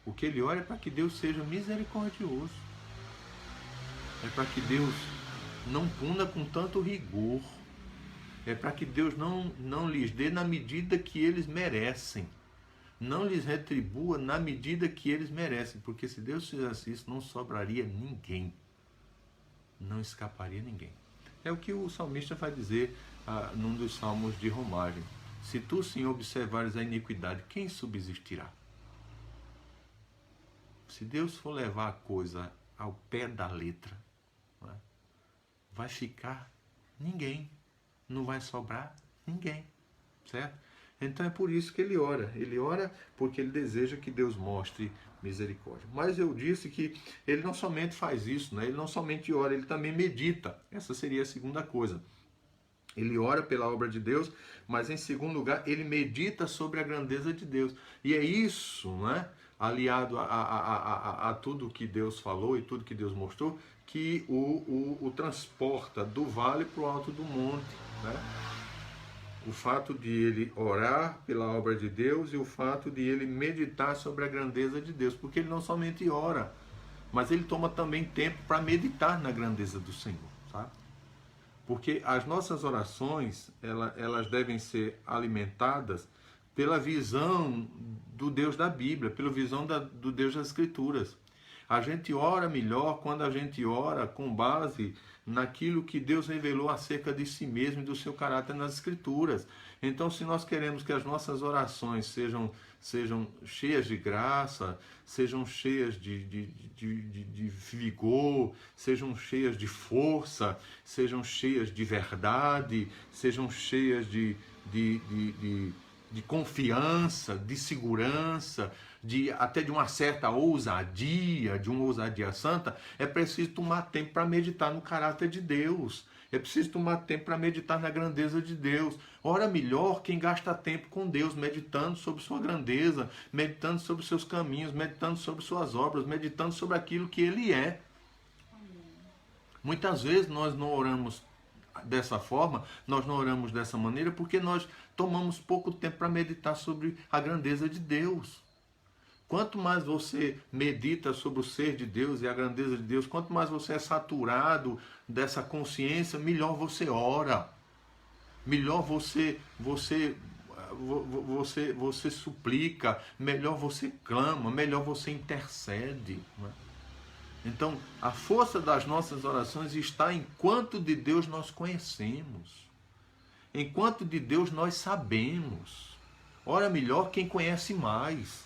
A: O que ele ora é para que Deus seja misericordioso. É para que Deus não puna com tanto rigor. É para que Deus não lhes dê na medida que eles merecem. Não lhes retribua na medida que eles merecem. Porque se Deus fizesse isso, não sobraria ninguém. Não escaparia ninguém. É o que o salmista vai dizer num dos salmos de romagem. Se tu, Senhor, observares a iniquidade, quem subsistirá? Se Deus for levar a coisa ao pé da letra, né, vai ficar ninguém. Não vai sobrar ninguém. Certo? Então é por isso que ele ora. Ele ora porque ele deseja que Deus mostre misericórdia. Mas eu disse que ele não somente faz isso, né? Ele não somente ora, ele também medita. Essa seria a segunda coisa. Ele ora pela obra de Deus, mas em segundo lugar, ele medita sobre a grandeza de Deus. E é isso, né? Aliado a tudo que Deus falou e tudo que Deus mostrou, que o transporta do vale para o alto do monte, né? O fato de ele orar pela obra de Deus e o fato de ele meditar sobre a grandeza de Deus. Porque ele não somente ora, mas ele toma também tempo para meditar na grandeza do Senhor. Sabe? Porque as nossas orações, elas devem ser alimentadas pela visão do Deus da Bíblia, pela visão do Deus das Escrituras. A gente ora melhor quando a gente ora com base naquilo que Deus revelou acerca de si mesmo e do seu caráter nas Escrituras. Então, se nós queremos que as nossas orações sejam cheias de graça, sejam cheias de vigor, sejam cheias de força, sejam cheias de verdade, sejam cheias de confiança, de segurança, até de uma certa ousadia, de uma ousadia santa, é preciso tomar tempo para meditar no caráter de Deus. É preciso tomar tempo para meditar na grandeza de Deus. Ora melhor quem gasta tempo com Deus, meditando sobre sua grandeza, meditando sobre seus caminhos, meditando sobre suas obras, meditando sobre aquilo que Ele é. Muitas vezes nós não oramos dessa forma, nós não oramos dessa maneira, porque nós tomamos pouco tempo para meditar sobre a grandeza de Deus. Quanto mais você medita sobre o ser de Deus e a grandeza de Deus, quanto mais você é saturado dessa consciência, melhor você ora. Melhor você suplica, melhor você clama, melhor você intercede. Né? Então, a força das nossas orações está em quanto de Deus nós conhecemos. Em quanto de Deus nós sabemos. Ora melhor quem conhece mais.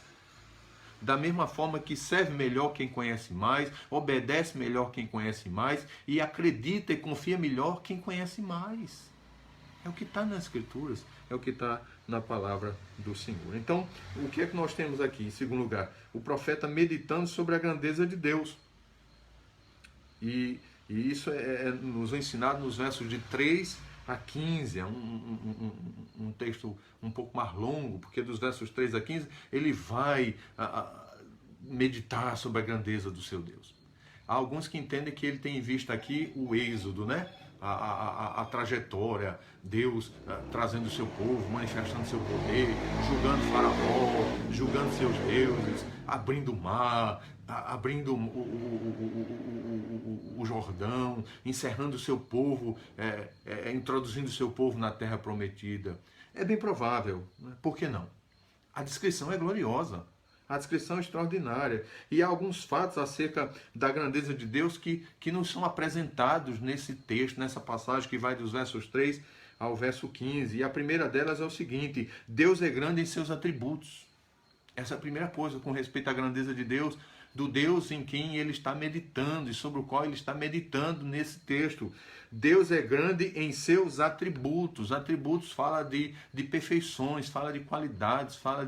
A: Da mesma forma que serve melhor quem conhece mais, obedece melhor quem conhece mais e acredita e confia melhor quem conhece mais. É o que está nas Escrituras, é o que está na palavra do Senhor. Então, o que é que nós temos aqui? Em segundo lugar, o profeta meditando sobre a grandeza de Deus. E isso é nos ensinado nos versos de 3 a 15, é um texto um pouco mais longo, porque dos versos 3 a 15 ele vai meditar sobre a grandeza do seu Deus. Há alguns que entendem que ele tem em vista aqui o êxodo, né? A trajetória, Deus trazendo o seu povo, manifestando seu poder, julgando Faraó, julgando seus deuses, abrindo o mar, abrindo o Jordão, encerrando o seu povo, introduzindo o seu povo na terra prometida. É bem provável, né? Por que não? A descrição é gloriosa. A descrição é extraordinária. E há alguns fatos acerca da grandeza de Deus que nos são apresentados nesse texto, nessa passagem que vai dos versos 3 ao verso 15. E a primeira delas é o seguinte: Deus é grande em seus atributos. Essa é a primeira coisa com respeito à grandeza de Deus, do Deus em quem ele está meditando e sobre o qual ele está meditando nesse texto. Deus é grande em seus atributos. Atributos fala de perfeições, fala de qualidades, fala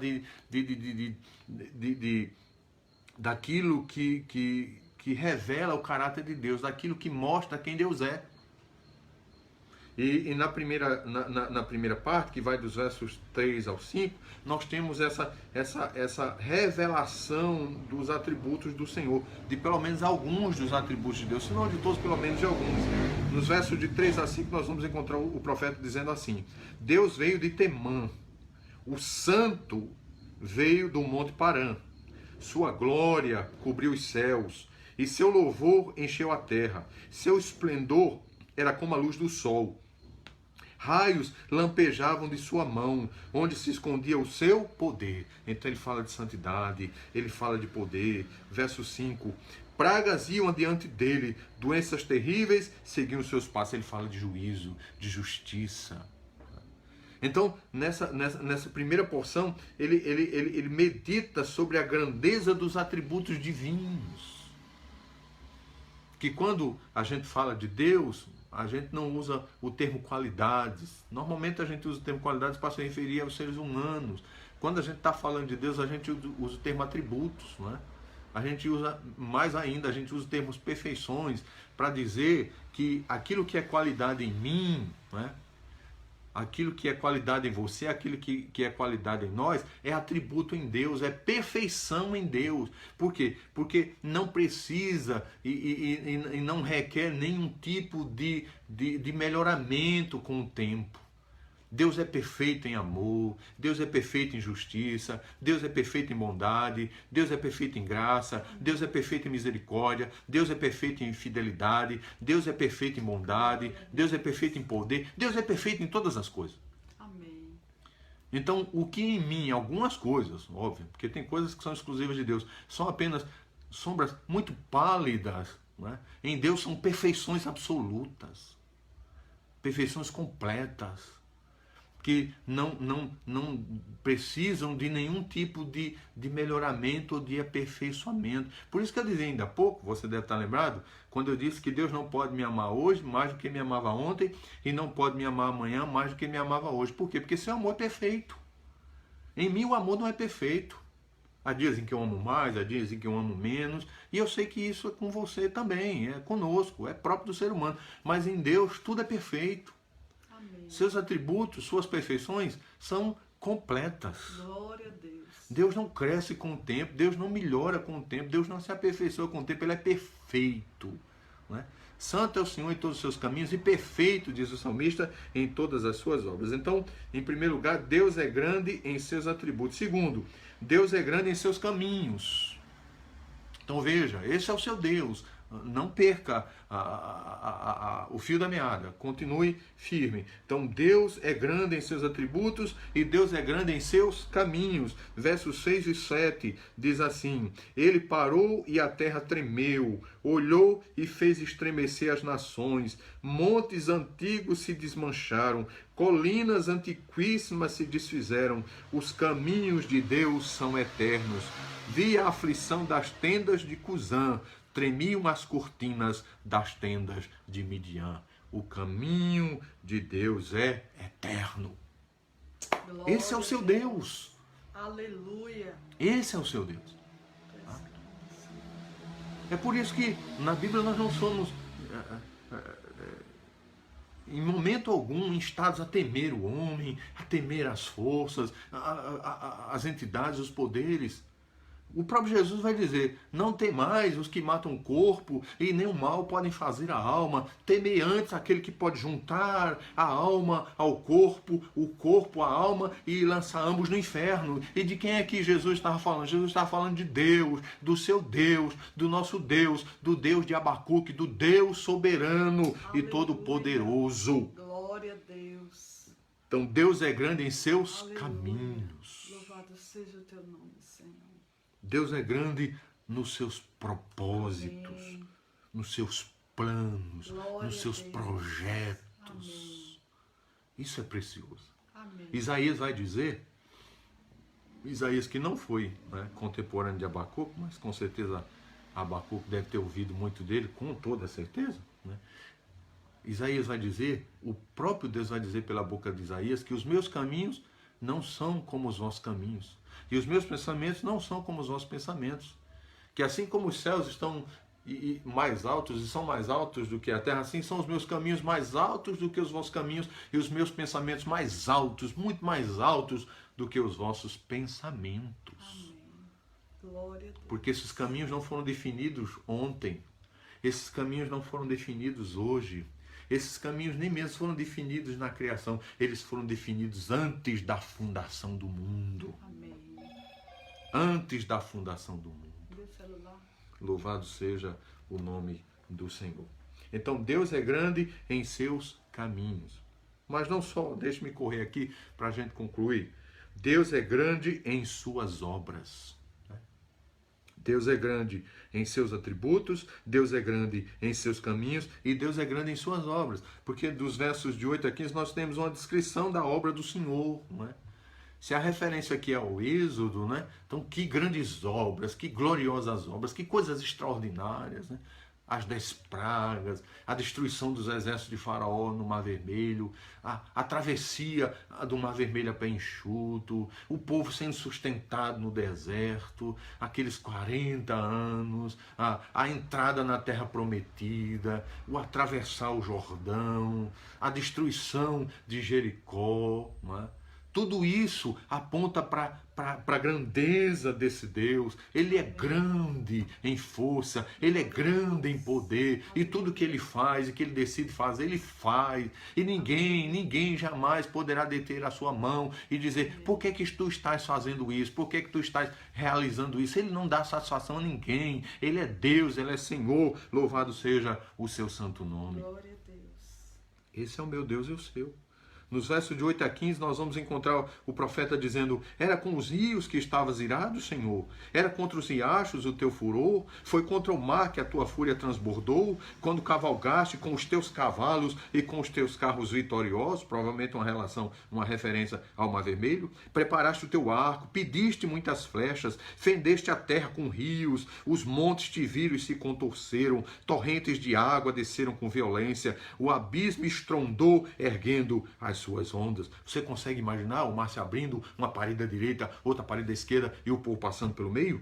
A: daquilo que revela o caráter de Deus, daquilo que mostra quem Deus é. E na primeira parte, que vai dos versos 3 ao 5, nós temos essa revelação dos atributos do Senhor, de pelo menos alguns dos atributos de Deus, se não de todos, pelo menos de alguns. Nos versos de 3 a 5, nós vamos encontrar o profeta dizendo assim: Deus veio de Temã, o santo veio do monte Parã, sua glória cobriu os céus, e seu louvor encheu a terra, seu esplendor era como a luz do sol. Raios lampejavam de sua mão, onde se escondia o seu poder. Então ele fala de santidade, ele fala de poder. Verso 5. Pragas iam adiante dele, doenças terríveis seguiam os seus passos. Ele fala de juízo, de justiça. Então, nessa primeira porção, ele medita sobre a grandeza dos atributos divinos. Que quando a gente fala de Deus, a gente não usa o termo qualidades. Normalmente a gente usa o termo qualidades para se referir aos seres humanos. Quando a gente está falando de Deus, a gente usa o termo atributos, não é? A gente usa, mais ainda, a gente usa o termo perfeições para dizer que aquilo que é qualidade em mim, não é? Aquilo que é qualidade em você, aquilo que é qualidade em nós, é atributo em Deus, é perfeição em Deus. Por quê? Porque não precisa e não requer nenhum tipo de melhoramento com o tempo. Deus é perfeito em amor, Deus é perfeito em justiça, Deus é perfeito em bondade, Deus é perfeito em graça, Deus é perfeito em misericórdia, Deus é perfeito em fidelidade, Deus é perfeito em bondade, Deus é perfeito em poder, Deus é perfeito em todas as coisas.
B: Amém.
A: Então, o que em mim, algumas coisas, óbvio, porque tem coisas que são exclusivas de Deus, são apenas sombras muito pálidas, né? Em Deus são perfeições absolutas, perfeições completas, que não precisam de nenhum tipo de melhoramento ou de aperfeiçoamento. Por isso que eu dizia ainda há pouco, você deve estar lembrado, quando eu disse que Deus não pode me amar hoje mais do que me amava ontem, e não pode me amar amanhã mais do que me amava hoje. Por quê? Porque seu amor é perfeito. Em mim o amor não é perfeito. Há dias em que eu amo mais, há dias em que eu amo menos, e eu sei que isso é com você também, é conosco, é próprio do ser humano. Mas em Deus tudo é perfeito. Seus atributos, suas perfeições são completas.
B: Glória a Deus.
A: Deus não cresce com o tempo, Deus não melhora com o tempo, Deus não se aperfeiçoa com o tempo, Ele é perfeito. Não é? Santo é o Senhor em todos os seus caminhos e perfeito, diz o salmista, em todas as suas obras. Então, em primeiro lugar, Deus é grande em seus atributos. Segundo, Deus é grande em seus caminhos. Então veja, esse é o seu Deus. Não perca o fio da meada, continue firme. Então Deus é grande em seus atributos e Deus é grande em seus caminhos. Versos 6 e 7 diz assim: Ele parou e a terra tremeu, olhou e fez estremecer as nações, montes antigos se desmancharam, colinas antiquíssimas se desfizeram, os caminhos de Deus são eternos. Vi a aflição das tendas de Cusã, tremiam as cortinas das tendas de Midian. O caminho de Deus é eterno.
B: Glória
A: Esse é o seu Deus.
B: Aleluia.
A: Esse é o seu Deus. É por isso que na Bíblia nós não somos, em momento algum, instados a temer o homem, a temer as forças, as entidades, os poderes. O próprio Jesus vai dizer: não temais os que matam o corpo e nem o mal podem fazer a alma. Temei antes aquele que pode juntar a alma ao corpo, o corpo à alma e lançar ambos no inferno. E de quem é que Jesus estava falando? Jesus estava falando de Deus, do seu Deus, do nosso Deus, do Deus de Abacuque, do Deus soberano. Aleluia. E todo-poderoso.
B: Glória a Deus.
A: Então Deus é grande em seus
B: Aleluia.
A: Caminhos.
B: Louvado seja o teu nome, Senhor.
A: Deus é grande nos seus propósitos,
B: Amém.
A: Nos seus planos,
B: Glória
A: nos seus
B: a Deus.
A: projetos.
B: Amém.
A: Isso é precioso.
B: Amém.
A: Isaías vai dizer, Isaías que não foi, né, contemporâneo de Abacuque, mas com certeza Abacuque deve ter ouvido muito dele, com toda certeza, né? Isaías vai dizer, o próprio Deus vai dizer pela boca de Isaías, que os meus caminhos não são como os vossos caminhos, e os meus pensamentos não são como os vossos pensamentos. Que assim como os céus estão e mais altos, e são mais altos do que a terra, assim são os meus caminhos mais altos do que os vossos caminhos, e os meus pensamentos mais altos, muito mais altos do que os vossos pensamentos.
B: Amém. Glória a Deus.
A: Porque esses caminhos não foram definidos ontem, esses caminhos não foram definidos hoje, esses caminhos nem mesmo foram definidos na criação, eles foram definidos antes da fundação do mundo.
B: Amém.
A: Antes da fundação do mundo.
B: Meu celular.
A: Louvado seja o nome do Senhor. Então Deus é grande em seus caminhos. Mas não só, deixe-me correr aqui para a gente concluir. Deus é grande em suas obras. Deus é grande em seus atributos, Deus é grande em seus caminhos e Deus é grande em suas obras. Porque dos versos de 8 a 15 nós temos uma descrição da obra do Senhor, não é? Se a referência aqui é ao Êxodo, né? Então que grandes obras, que gloriosas obras, que coisas extraordinárias, né? As 10 pragas, a destruição dos exércitos de Faraó no Mar Vermelho, a travessia do Mar Vermelho a pé enxuto, o povo sendo sustentado no deserto, aqueles 40 anos, a entrada na Terra Prometida, o atravessar o Jordão, a destruição de Jericó, não é? Tudo isso aponta para a grandeza desse Deus. Ele é grande em força, Ele é grande em poder. E tudo que Ele faz e que Ele decide fazer, Ele faz. E ninguém jamais poderá deter a sua mão e dizer, por que tu estás fazendo isso? Por que tu estás realizando isso? Ele não dá satisfação a ninguém. Ele é Deus, Ele é Senhor. Louvado seja o seu santo nome.
B: Glória a Deus.
A: Esse é o meu Deus e o seu. Nos versos de 8 a 15, nós vamos encontrar o profeta dizendo, era com os rios que estavas irado, Senhor? Era contra os riachos o teu furor? Foi contra o mar que a tua fúria transbordou? Quando cavalgaste com os teus cavalos e com os teus carros vitoriosos? Provavelmente uma referência ao Mar Vermelho. Preparaste o teu arco, pediste muitas flechas, fendeste a terra com rios, os montes te viram e se contorceram, torrentes de água desceram com violência, o abismo estrondou, erguendo as suas ondas. Você consegue imaginar o mar se abrindo, uma parede à direita, outra parede à esquerda e o povo passando pelo meio?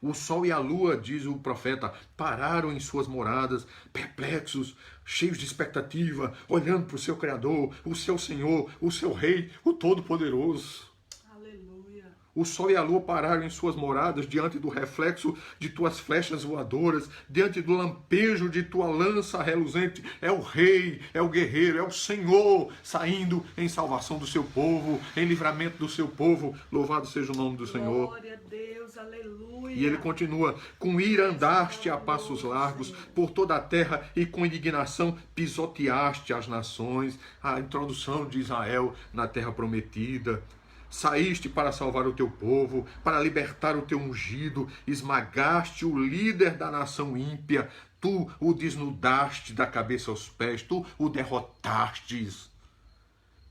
A: O sol e a lua, diz o profeta, pararam em suas moradas, perplexos, cheios de expectativa, olhando para o seu Criador, o seu Senhor, o seu Rei, o Todo-Poderoso.
B: Aleluia.
A: O sol e a lua pararam em suas moradas diante do reflexo de tuas flechas voadoras, diante do lampejo de tua lança reluzente. É o rei, é o guerreiro, é o Senhor saindo em salvação do seu povo, em livramento do seu povo. Louvado seja o nome do Senhor.
B: Glória a Deus, aleluia.
A: E ele continua, com ira andaste a passos largos por toda a terra e com indignação pisoteaste as nações. A introdução de Israel na terra prometida. Saíste para salvar o teu povo, para libertar o teu ungido, esmagaste o líder da nação ímpia, tu o desnudaste da cabeça aos pés, tu o derrotastes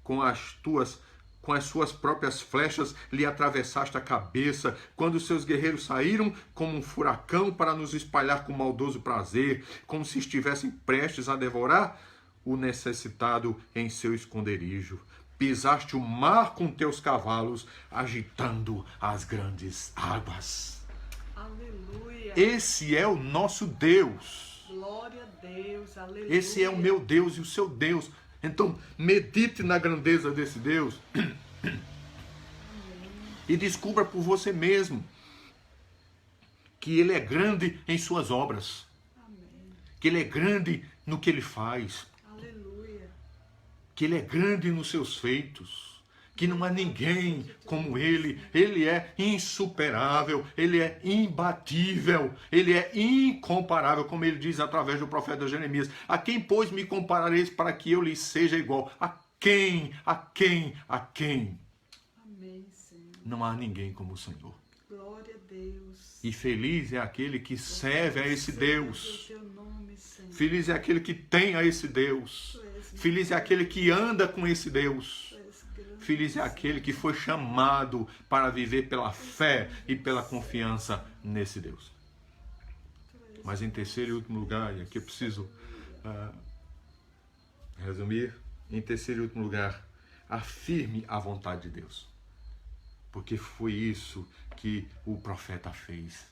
A: com as suas próprias flechas, lhe atravessaste a cabeça, quando os seus guerreiros saíram como um furacão para nos espalhar com maldoso prazer, como se estivessem prestes a devorar o necessitado em seu esconderijo. Pisaste o mar com teus cavalos, agitando as grandes águas.
B: Aleluia.
A: Esse é o nosso Deus.
B: Glória a Deus, aleluia.
A: Esse é o meu Deus e o seu Deus. Então, medite na grandeza desse Deus e descubra por você mesmo que Ele é grande em suas obras,
B: Amém.
A: que Ele é grande no que Ele faz,
B: Aleluia.
A: que Ele é grande nos seus feitos, que não há ninguém como Ele. Ele é insuperável, Ele é imbatível, Ele é incomparável, como Ele diz através do profeta Jeremias. A quem, pois, me comparareis para que eu lhe seja igual? A quem?
B: Amém, Senhor.
A: Não há ninguém como o Senhor.
B: Glória a Deus.
A: E feliz é aquele que serve a esse Deus.
B: O teu nome, Senhor.
A: Feliz é aquele que tem a esse Deus. Feliz é aquele que anda com esse Deus. Feliz é aquele que foi chamado para viver pela fé e pela confiança nesse Deus. Mas em terceiro e último lugar, e aqui eu preciso resumir, em terceiro e último lugar, afirme a vontade de Deus. Porque foi isso que o profeta fez.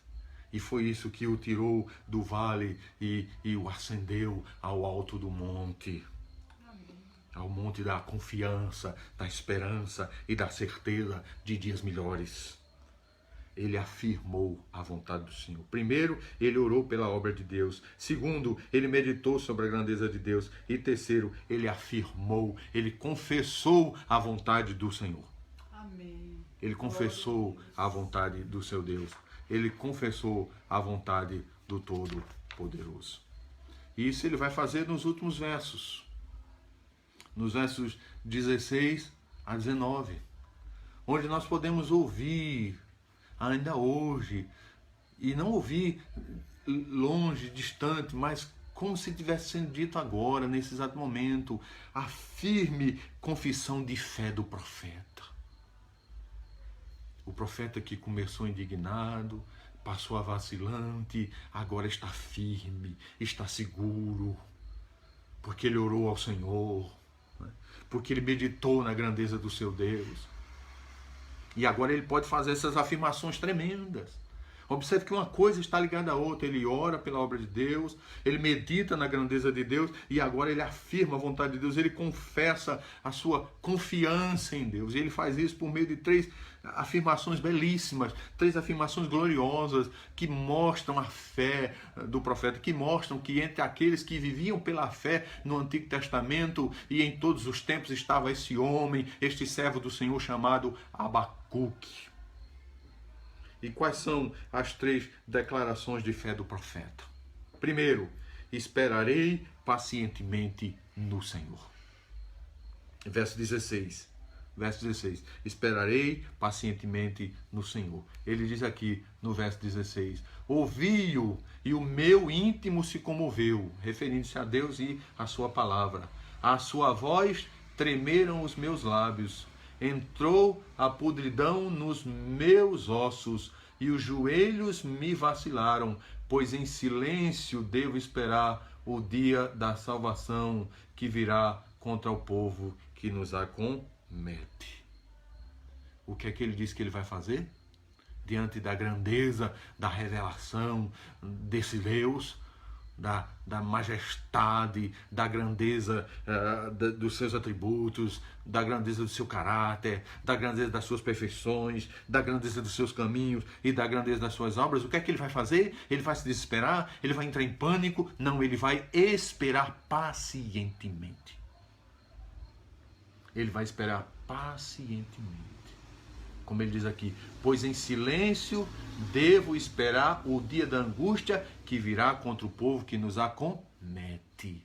A: E foi isso que o tirou do vale e o ascendeu ao alto do monte. Ao monte da confiança, da esperança e da certeza de dias melhores. Ele afirmou a vontade do Senhor. Primeiro, ele orou pela obra de Deus. Segundo, ele meditou sobre a grandeza de Deus. E terceiro, ele afirmou, ele confessou a vontade do Senhor.
B: Amém.
A: Ele confessou a vontade do seu Deus. Ele confessou a vontade do Todo-Poderoso. E isso ele vai fazer nos últimos versos. Nos versos 16 a 19. Onde nós podemos ouvir ainda hoje. E não ouvir longe, distante, mas como se tivesse sendo dito agora, nesse exato momento. A firme confissão de fé do profeta. O profeta que começou indignado, passou a vacilante, agora está firme, está seguro, porque ele orou ao Senhor, né? Porque ele meditou na grandeza do seu Deus. E agora ele pode fazer essas afirmações tremendas. Observe que uma coisa está ligada à outra. Ele ora pela obra de Deus, ele medita na grandeza de Deus e agora ele afirma a vontade de Deus, ele confessa a sua confiança em Deus. E ele faz isso por meio de 3 afirmações belíssimas, 3 afirmações gloriosas que mostram a fé do profeta, que mostram que entre aqueles que viviam pela fé no Antigo Testamento e em todos os tempos estava esse homem, este servo do Senhor chamado Abacuque. E quais são as 3 declarações de fé do profeta? Primeiro, esperarei pacientemente no Senhor. Verso 16. Esperarei pacientemente no Senhor. Ele diz aqui no verso 16: ouvi-o e o meu íntimo se comoveu, referindo-se a Deus e a sua palavra. A sua voz tremeram os meus lábios. Entrou a podridão nos meus ossos e os joelhos me vacilaram, pois em silêncio devo esperar o dia da salvação que virá contra o povo que nos acomete. O que é que ele diz que ele vai fazer? Diante da grandeza, da revelação desse Deus, da majestade, da grandeza dos seus atributos, da grandeza do seu caráter, da grandeza das suas perfeições, da grandeza dos seus caminhos e da grandeza das suas obras. O que é que ele vai fazer? Ele vai se desesperar? Ele vai entrar em pânico? Não, ele vai esperar pacientemente. Ele vai esperar pacientemente. Como ele diz aqui, pois em silêncio devo esperar o dia da angústia que virá contra o povo que nos acomete.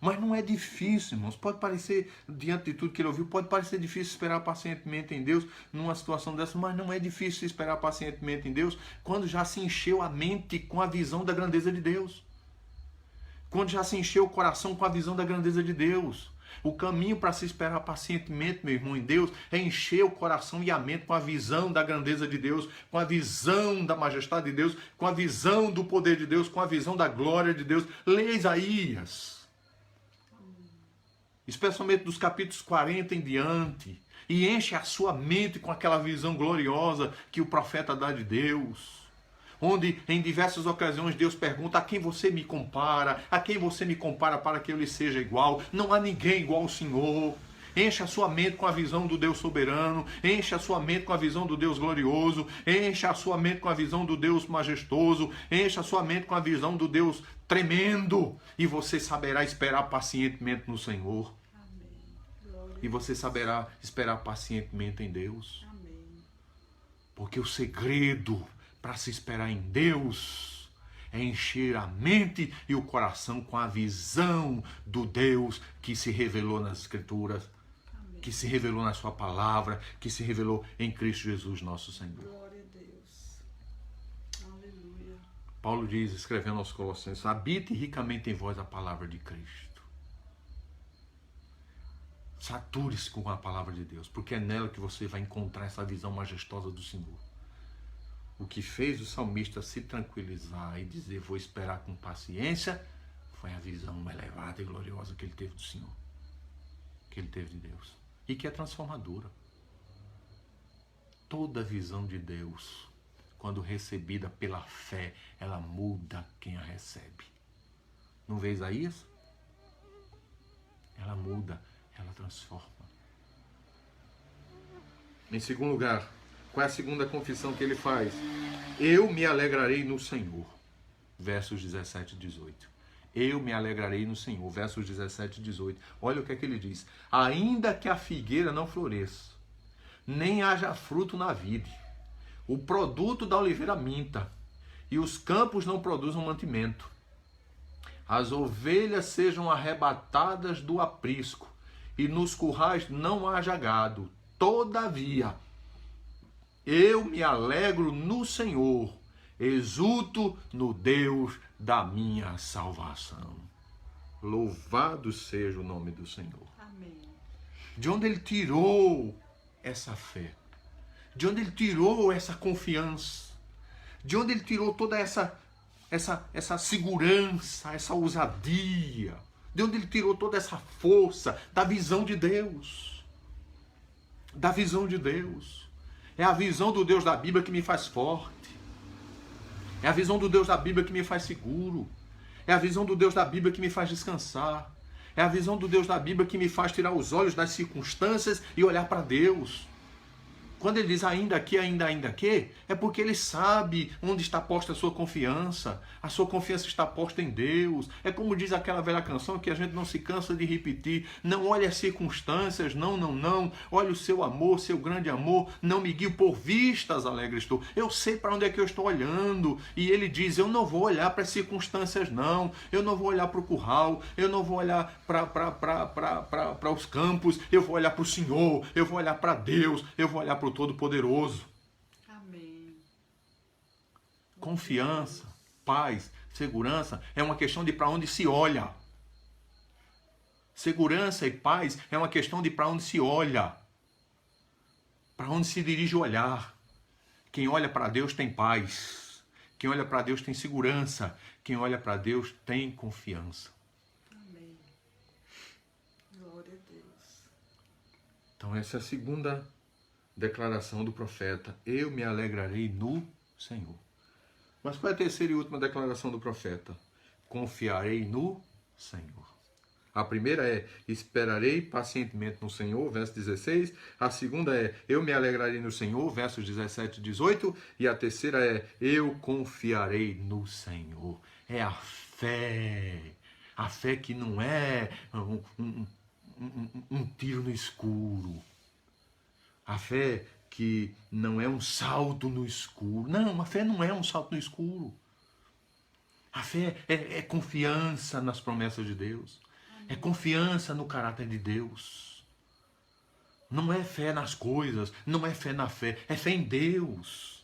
A: Mas não é difícil, irmãos. Pode parecer, diante de tudo que ele ouviu, pode parecer difícil esperar pacientemente em Deus numa situação dessa, mas não é difícil esperar pacientemente em Deus quando já se encheu a mente com a visão da grandeza de Deus. Quando já se encheu o coração com a visão da grandeza de Deus. O caminho para se esperar pacientemente, meu irmão, em Deus, é encher o coração e a mente com a visão da grandeza de Deus, com a visão da majestade de Deus, com a visão do poder de Deus, com a visão da glória de Deus. Leia Isaías, especialmente dos capítulos 40 em diante, e enche a sua mente com aquela visão gloriosa que o profeta dá de Deus. Onde em diversas ocasiões Deus pergunta: a quem você me compara? A quem você me compara para que eu lhe seja igual? Não há ninguém igual ao Senhor. Enche a sua mente com a visão do Deus soberano, enche a sua mente com a visão do Deus glorioso, enche a sua mente com a visão do Deus majestoso, enche a sua mente com a visão do Deus tremendo, e você saberá esperar pacientemente no Senhor.
B: Amém.
A: E você saberá esperar pacientemente em Deus.
B: Amém.
A: Porque o segredo para se esperar em Deus é encher a mente e o coração com a visão do Deus que se revelou nas Escrituras,
B: Amém.
A: que se revelou na sua palavra, que se revelou em Cristo Jesus, nosso Senhor.
B: Glória a Deus. Aleluia.
A: Paulo diz, escrevendo aos Colossenses: habite ricamente em vós a palavra de Cristo. Sature-se com a palavra de Deus, porque é nela que você vai encontrar essa visão majestosa do Senhor. O que fez o salmista se tranquilizar e dizer: vou esperar com paciência, foi a visão elevada e gloriosa que ele teve do Senhor, que ele teve de Deus, e que é transformadora. Toda visão de Deus quando recebida pela fé, ela muda quem a recebe. Não vê Isaías? Ela muda, ela transforma. Em segundo lugar, qual é a segunda confissão que ele faz? Eu me alegrarei no Senhor. Versos 17 e 18. Eu me alegrarei no Senhor. Versos 17 e 18. Olha o que é que ele diz. Ainda que a figueira não floresça, nem haja fruto na vide, o produto da oliveira minta, e os campos não produzam mantimento, as ovelhas sejam arrebatadas do aprisco, e nos currais não haja gado. Todavia, eu me alegro no Senhor, exulto no Deus da minha salvação. Louvado seja o nome do Senhor.
B: Amém.
A: De onde ele tirou essa fé? De onde ele tirou essa confiança? De onde ele tirou toda essa segurança, essa ousadia? De onde ele tirou toda essa força? Da visão de Deus. Da visão de Deus. É a visão do Deus da Bíblia que me faz forte. É a visão do Deus da Bíblia que me faz seguro. É a visão do Deus da Bíblia que me faz descansar. É a visão do Deus da Bíblia que me faz tirar os olhos das circunstâncias e olhar para Deus. Quando ele diz ainda que, é porque ele sabe onde está posta a sua confiança. A sua confiança está posta em Deus. É como diz aquela velha canção que a gente não se cansa de repetir. Não olhe as circunstâncias, não. Olhe o seu amor, seu grande amor. Não me guio por vistas, alegre estou. Eu sei para onde é que eu estou olhando. E ele diz, eu não vou olhar para as circunstâncias, não. Eu não vou olhar para o curral. Eu não vou olhar para os campos. Eu vou olhar para o Senhor. Eu vou olhar para Deus. Eu vou olhar para o Todo-Poderoso.
B: Amém.
A: Confiança, paz, segurança é uma questão de para onde se olha. Segurança e paz é uma questão de para onde se olha. Para onde se dirige o olhar. Quem olha para Deus tem paz. Quem olha para Deus tem segurança. Quem olha para Deus tem confiança.
B: Amém. Glória a Deus.
A: Então essa é a segunda declaração do profeta. Eu me alegrarei no Senhor. Mas qual é a terceira e última declaração do profeta? Confiarei no Senhor. A primeira é, esperarei pacientemente no Senhor, verso 16. A segunda é, eu me alegrarei no Senhor, versos 17 e 18. E a terceira é, eu confiarei no Senhor. É a fé. A fé que não é um tiro no escuro. A fé que não é um salto no escuro. Não, a fé não é um salto no escuro. A fé é confiança nas promessas de Deus. É confiança no caráter de Deus. Não é fé nas coisas, não é fé na fé, é fé em Deus.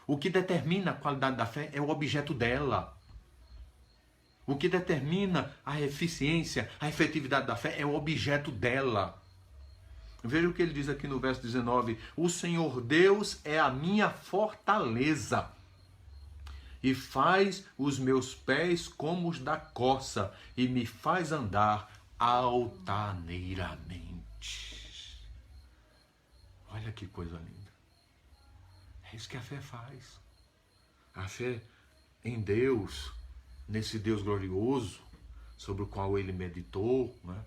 A: O que determina a qualidade da fé é o objeto dela. O que determina a eficiência, a efetividade da fé é o objeto dela. Veja o que ele diz aqui no verso 19. O Senhor Deus é a minha fortaleza e faz os meus pés como os da corça e me faz andar altaneiramente. Olha que coisa linda. É isso que a fé faz. A fé em Deus, nesse Deus glorioso, sobre o qual ele meditou, né?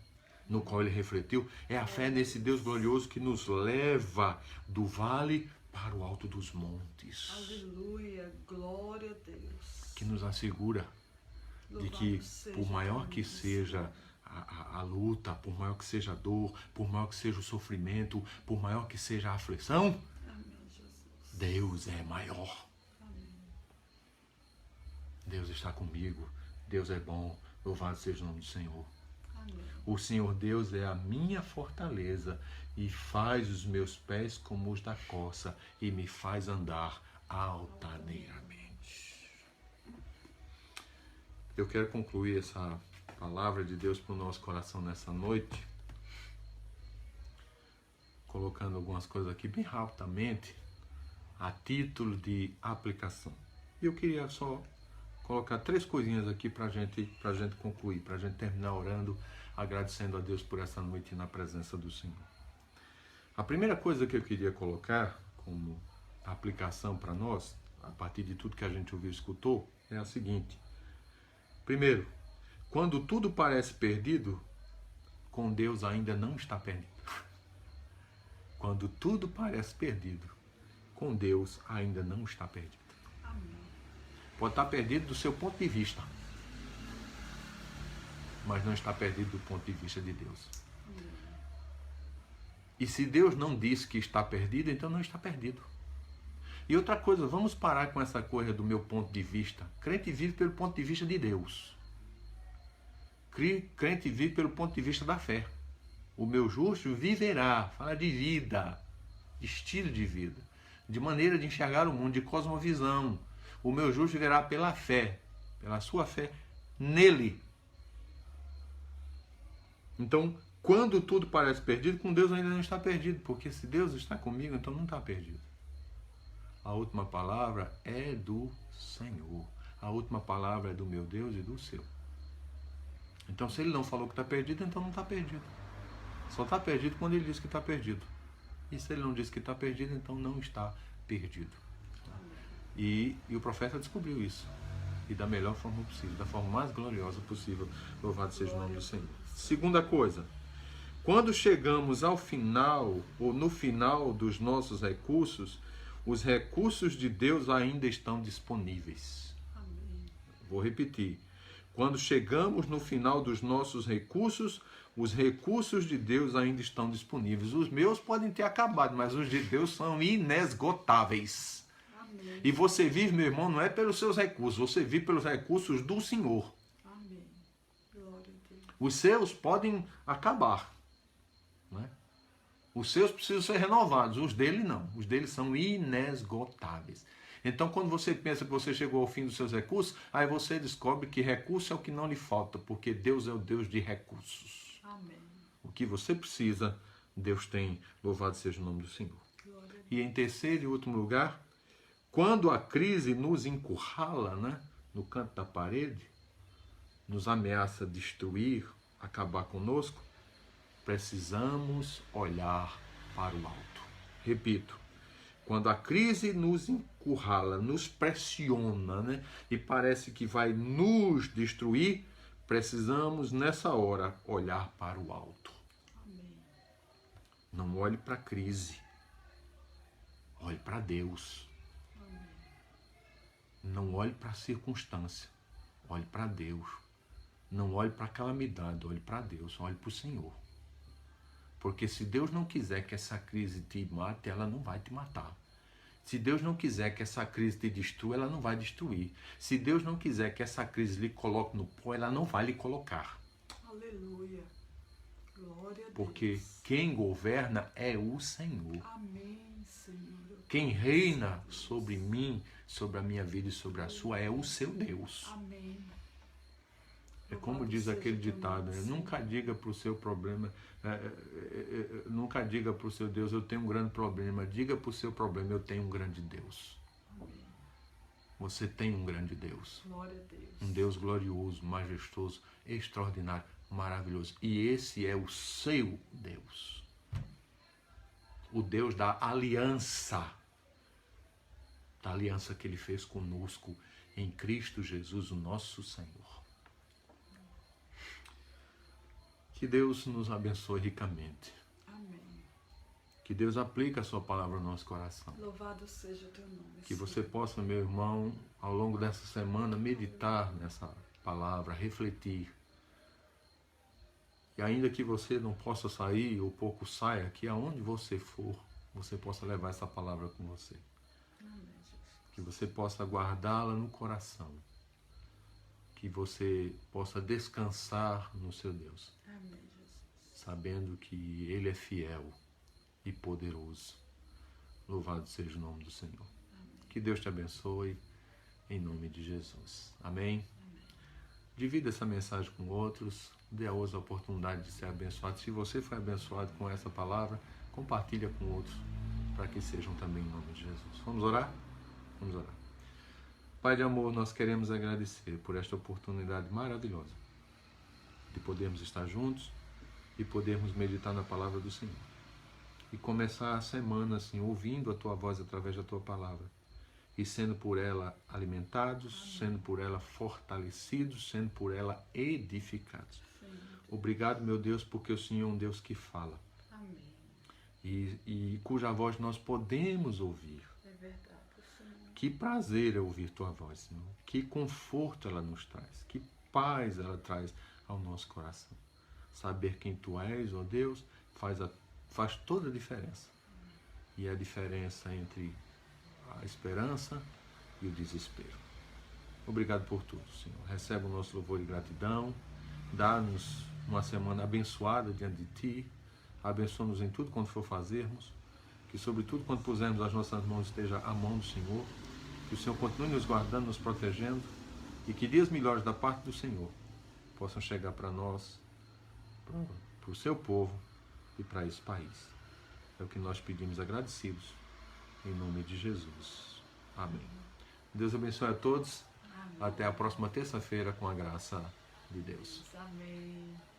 A: No qual ele refletiu, é a fé nesse Deus glorioso que nos leva do vale para o alto dos montes.
B: Aleluia, glória a Deus.
A: Que nos assegura de que, por maior que seja a luta, por maior que seja a dor, por maior que seja o sofrimento, por maior que seja a aflição,
B: Amém, Jesus.
A: Deus é maior.
B: Amém.
A: Deus está comigo, Deus é bom, louvado seja o nome do Senhor.
B: Amém.
A: O Senhor Deus é a minha fortaleza e faz os meus pés como os da corça e me faz andar altaneiramente. Eu quero concluir essa palavra de Deus para o nosso coração nessa noite, colocando algumas coisas aqui bem rapidamente, a título de aplicação. E eu queria só colocar 3 coisinhas aqui para a gente concluir, para a gente terminar orando, agradecendo a Deus por essa noite na presença do Senhor. A primeira coisa que eu queria colocar como aplicação para nós, a partir de tudo que a gente ouviu e escutou, é a seguinte. Primeiro, quando tudo parece perdido, com Deus ainda não está perdido. Quando tudo parece perdido, com Deus ainda não está perdido.
B: Amém.
A: Pode estar perdido do seu ponto de vista, mas não está perdido do ponto de vista de Deus.
B: Amém.
A: E se Deus não disse que está perdido, então não está perdido. E outra coisa, vamos parar com essa coisa do meu ponto de vista. Crente vive pelo ponto de vista de Deus. Crente vive pelo ponto de vista da fé. O meu justo viverá, fala de vida, de estilo de vida, de maneira de enxergar o mundo, de cosmovisão. O meu justo viverá pela fé, pela sua fé nele. Então, quando tudo parece perdido, com Deus ainda não está perdido, porque se Deus está comigo, então não está perdido. A última palavra é do Senhor. A última palavra é do meu Deus e do seu. Então, se ele não falou que está perdido, então não está perdido. Só está perdido quando ele diz que está perdido. E se ele não diz que está perdido, então não está perdido. E o profeta descobriu isso. E da melhor forma possível, da forma mais gloriosa possível. Louvado seja o nome do Senhor. Segunda coisa. Quando chegamos ao final, ou no final dos nossos recursos, os recursos de Deus ainda estão disponíveis.
B: Amém.
A: Vou repetir. Quando chegamos no final dos nossos recursos, os recursos de Deus ainda estão disponíveis. Os meus podem ter acabado, mas os de Deus são inesgotáveis.
B: Amém.
A: E você vive, meu irmão, não é pelos seus recursos, você vive pelos recursos do Senhor.
B: Amém. Glória a Deus.
A: Os seus podem acabar, né? Os seus precisam ser renovados, os dele não. Os dele são inesgotáveis. Então, quando você pensa que você chegou ao fim dos seus recursos, aí você descobre que recurso é o que não lhe falta, porque Deus é o Deus de recursos.
B: Amém.
A: O que você precisa, Deus tem. Louvado seja o nome do Senhor.
B: Glória a Deus.
A: E em terceiro e último lugar, quando a crise nos encurrala, né, no canto da parede, nos ameaça destruir, acabar conosco, precisamos olhar para o alto. Repito, quando a crise nos encurrala, nos pressiona, né, e parece que vai nos destruir, precisamos nessa hora olhar para o alto.
B: Amém.
A: Não olhe para a crise, olhe para Deus.
B: Amém.
A: Não olhe para a circunstância, olhe para Deus. Não olhe para a calamidade, olhe para Deus, olhe para o Senhor. Porque se Deus não quiser que essa crise te mate, ela não vai te matar. Se Deus não quiser que essa crise te destrua, ela não vai destruir. Se Deus não quiser que essa crise lhe coloque no pó, ela não vai lhe colocar.
B: Aleluia. Glória a Deus.
A: Porque quem governa é o Senhor.
B: Amém, Senhor.
A: Quem reina sobre mim, sobre a minha vida e sobre a sua é o seu Deus.
B: Amém.
A: É como diz aquele ditado, né? Nunca diga para o seu problema, nunca diga para o seu Deus, eu tenho um grande problema. Diga para o seu problema, eu tenho um grande Deus.
B: Amém.
A: Você tem um grande Deus.
B: Glória a Deus.
A: Um Deus glorioso, majestoso, extraordinário, maravilhoso. E esse é o seu Deus. O Deus da aliança. Da aliança que Ele fez conosco em Cristo Jesus, o nosso Senhor. Que Deus nos abençoe ricamente.
B: Amém.
A: Que Deus aplique a sua palavra no nosso coração.
B: Louvado seja o teu nome.
A: Que você possa, meu irmão, ao longo dessa semana, meditar nessa palavra, refletir. E ainda que você não possa sair, ou pouco saia, que aonde você for, você possa levar essa palavra com você.
B: Amém, Jesus.
A: Que você possa guardá-la no coração. Que você possa descansar no seu Deus.
B: Amém, Jesus.
A: Sabendo que Ele é fiel e poderoso. Louvado seja o nome do Senhor.
B: Amém.
A: Que Deus te abençoe, em nome de Jesus. Amém?
B: Amém.
A: Divida essa mensagem com outros, dê a outros a oportunidade de ser abençoado. Se você foi abençoado com essa palavra, compartilha com outros, para que sejam também em nome de Jesus. Vamos orar? Vamos orar. Pai de amor, nós queremos agradecer por esta oportunidade maravilhosa de podermos estar juntos e podermos meditar na palavra do Senhor. E começar a semana assim, ouvindo a Tua voz através da Tua palavra. e sendo por ela alimentados, sendo por ela fortalecidos, sendo por ela edificados.
B: Sim.
A: Obrigado, meu Deus, porque o Senhor é um Deus que fala
B: Amém.
A: e cuja voz nós podemos ouvir.
B: É verdade, Senhor.
A: Que prazer é ouvir Tua voz, Senhor. Que conforto ela nos traz. Que paz ela traz ao nosso coração. Saber quem Tu és, ó Deus, faz toda a diferença. E é a diferença entre a esperança e o desespero. Obrigado por tudo, Senhor. Recebe o nosso louvor e gratidão. Dá-nos uma semana abençoada diante de Ti. Abençoa-nos em tudo quanto for fazermos. Que, sobretudo, quando pusermos as nossas mãos, esteja a mão do Senhor. Que o Senhor continue nos guardando, nos protegendo. E que dias melhores da parte do Senhor possam chegar para nós, para o Seu povo e para esse país. É o que nós pedimos agradecidos. Em nome de Jesus. Amém. Deus abençoe a todos.
B: Amém.
A: Até a próxima terça-feira com a graça de Deus.
B: Amém.